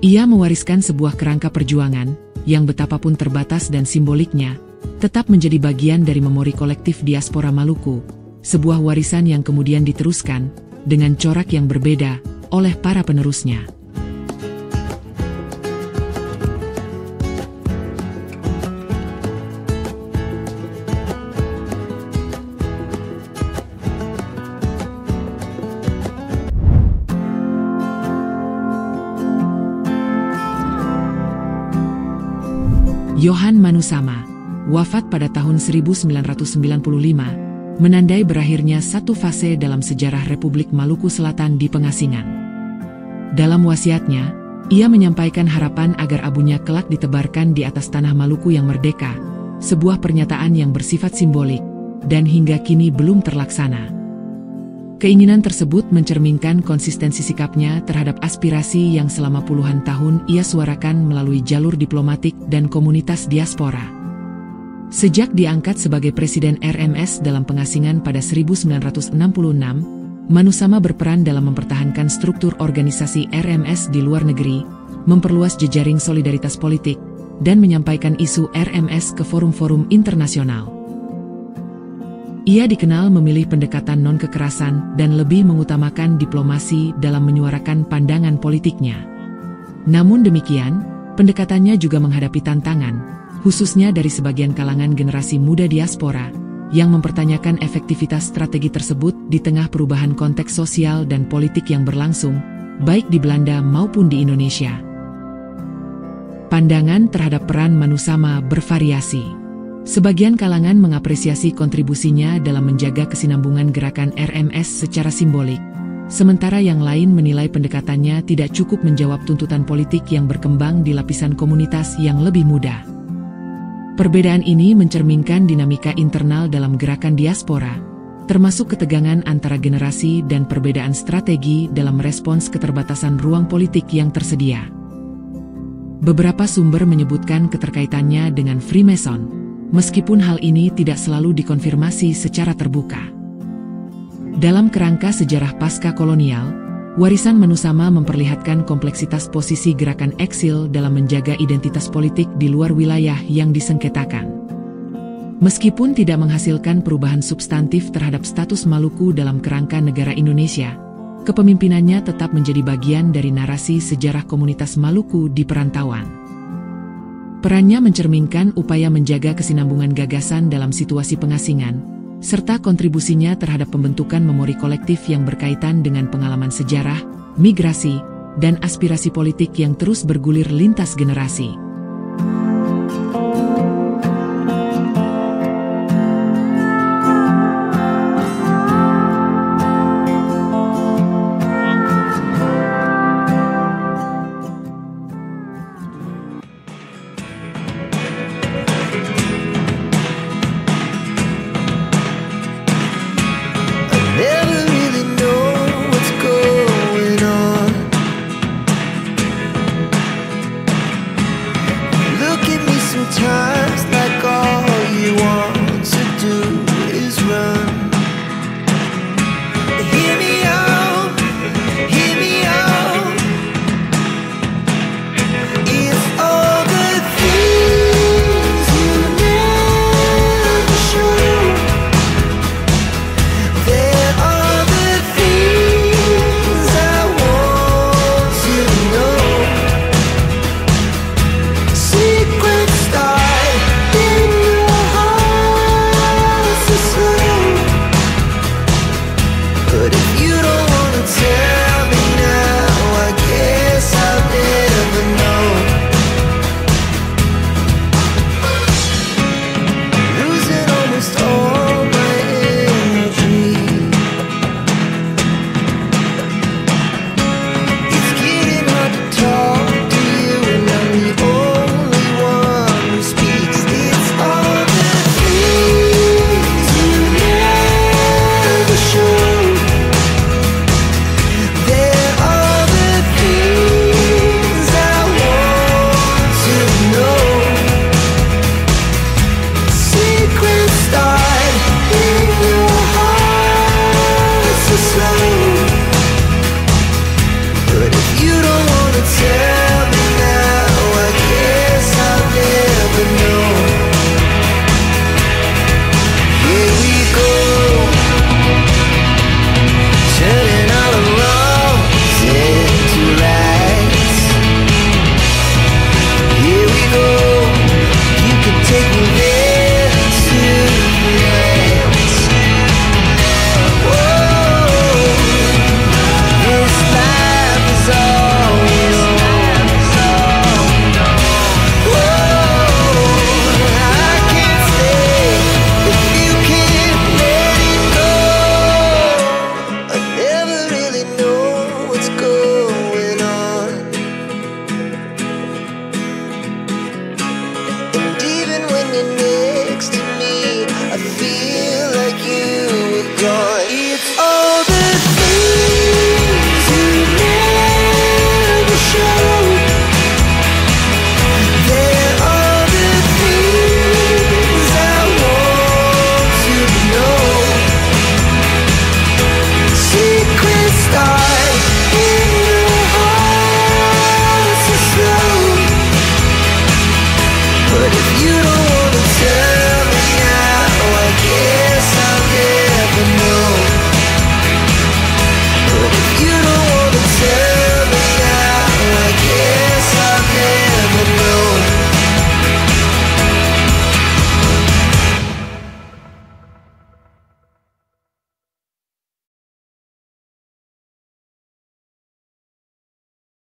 Ia mewariskan sebuah kerangka perjuangan, yang betapapun terbatas dan simboliknya, tetap menjadi bagian dari memori kolektif diaspora Maluku, sebuah warisan yang kemudian diteruskan, dengan corak yang berbeda, oleh para penerusnya. Johan Manusama, wafat pada tahun 1995, menandai berakhirnya satu fase dalam sejarah Republik Maluku Selatan di pengasingan. Dalam wasiatnya, ia menyampaikan harapan agar abunya kelak ditebarkan di atas tanah Maluku yang merdeka, sebuah pernyataan yang bersifat simbolik, dan hingga kini belum terlaksana. Keinginan tersebut mencerminkan konsistensi sikapnya terhadap aspirasi yang selama puluhan tahun ia suarakan melalui jalur diplomatik dan komunitas diaspora. Sejak diangkat sebagai Presiden RMS dalam pengasingan pada 1966, Manusama berperan dalam mempertahankan struktur organisasi RMS di luar negeri, memperluas jejaring solidaritas politik, dan menyampaikan isu RMS ke forum-forum internasional. Ia dikenal memilih pendekatan non-kekerasan dan lebih mengutamakan diplomasi dalam menyuarakan pandangan politiknya. Namun demikian, pendekatannya juga menghadapi tantangan, khususnya dari sebagian kalangan generasi muda diaspora, yang mempertanyakan efektivitas strategi tersebut di tengah perubahan konteks sosial dan politik yang berlangsung, baik di Belanda maupun di Indonesia. Pandangan terhadap peran Manusama bervariasi. Sebagian kalangan mengapresiasi kontribusinya dalam menjaga kesinambungan gerakan RMS secara simbolik, sementara yang lain menilai pendekatannya tidak cukup menjawab tuntutan politik yang berkembang di lapisan komunitas yang lebih muda. Perbedaan ini mencerminkan dinamika internal dalam gerakan diaspora, termasuk ketegangan antara generasi dan perbedaan strategi dalam merespons keterbatasan ruang politik yang tersedia. Beberapa sumber menyebutkan keterkaitannya dengan Freemason, meskipun hal ini tidak selalu dikonfirmasi secara terbuka. Dalam kerangka sejarah pasca kolonial, warisan Manusama memperlihatkan kompleksitas posisi gerakan eksil dalam menjaga identitas politik di luar wilayah yang disengketakan. Meskipun tidak menghasilkan perubahan substantif terhadap status Maluku dalam kerangka negara Indonesia, kepemimpinannya tetap menjadi bagian dari narasi sejarah komunitas Maluku di perantauan. Perannya mencerminkan upaya menjaga kesinambungan gagasan dalam situasi pengasingan, serta kontribusinya terhadap pembentukan memori kolektif yang berkaitan dengan pengalaman sejarah, migrasi, dan aspirasi politik yang terus bergulir lintas generasi.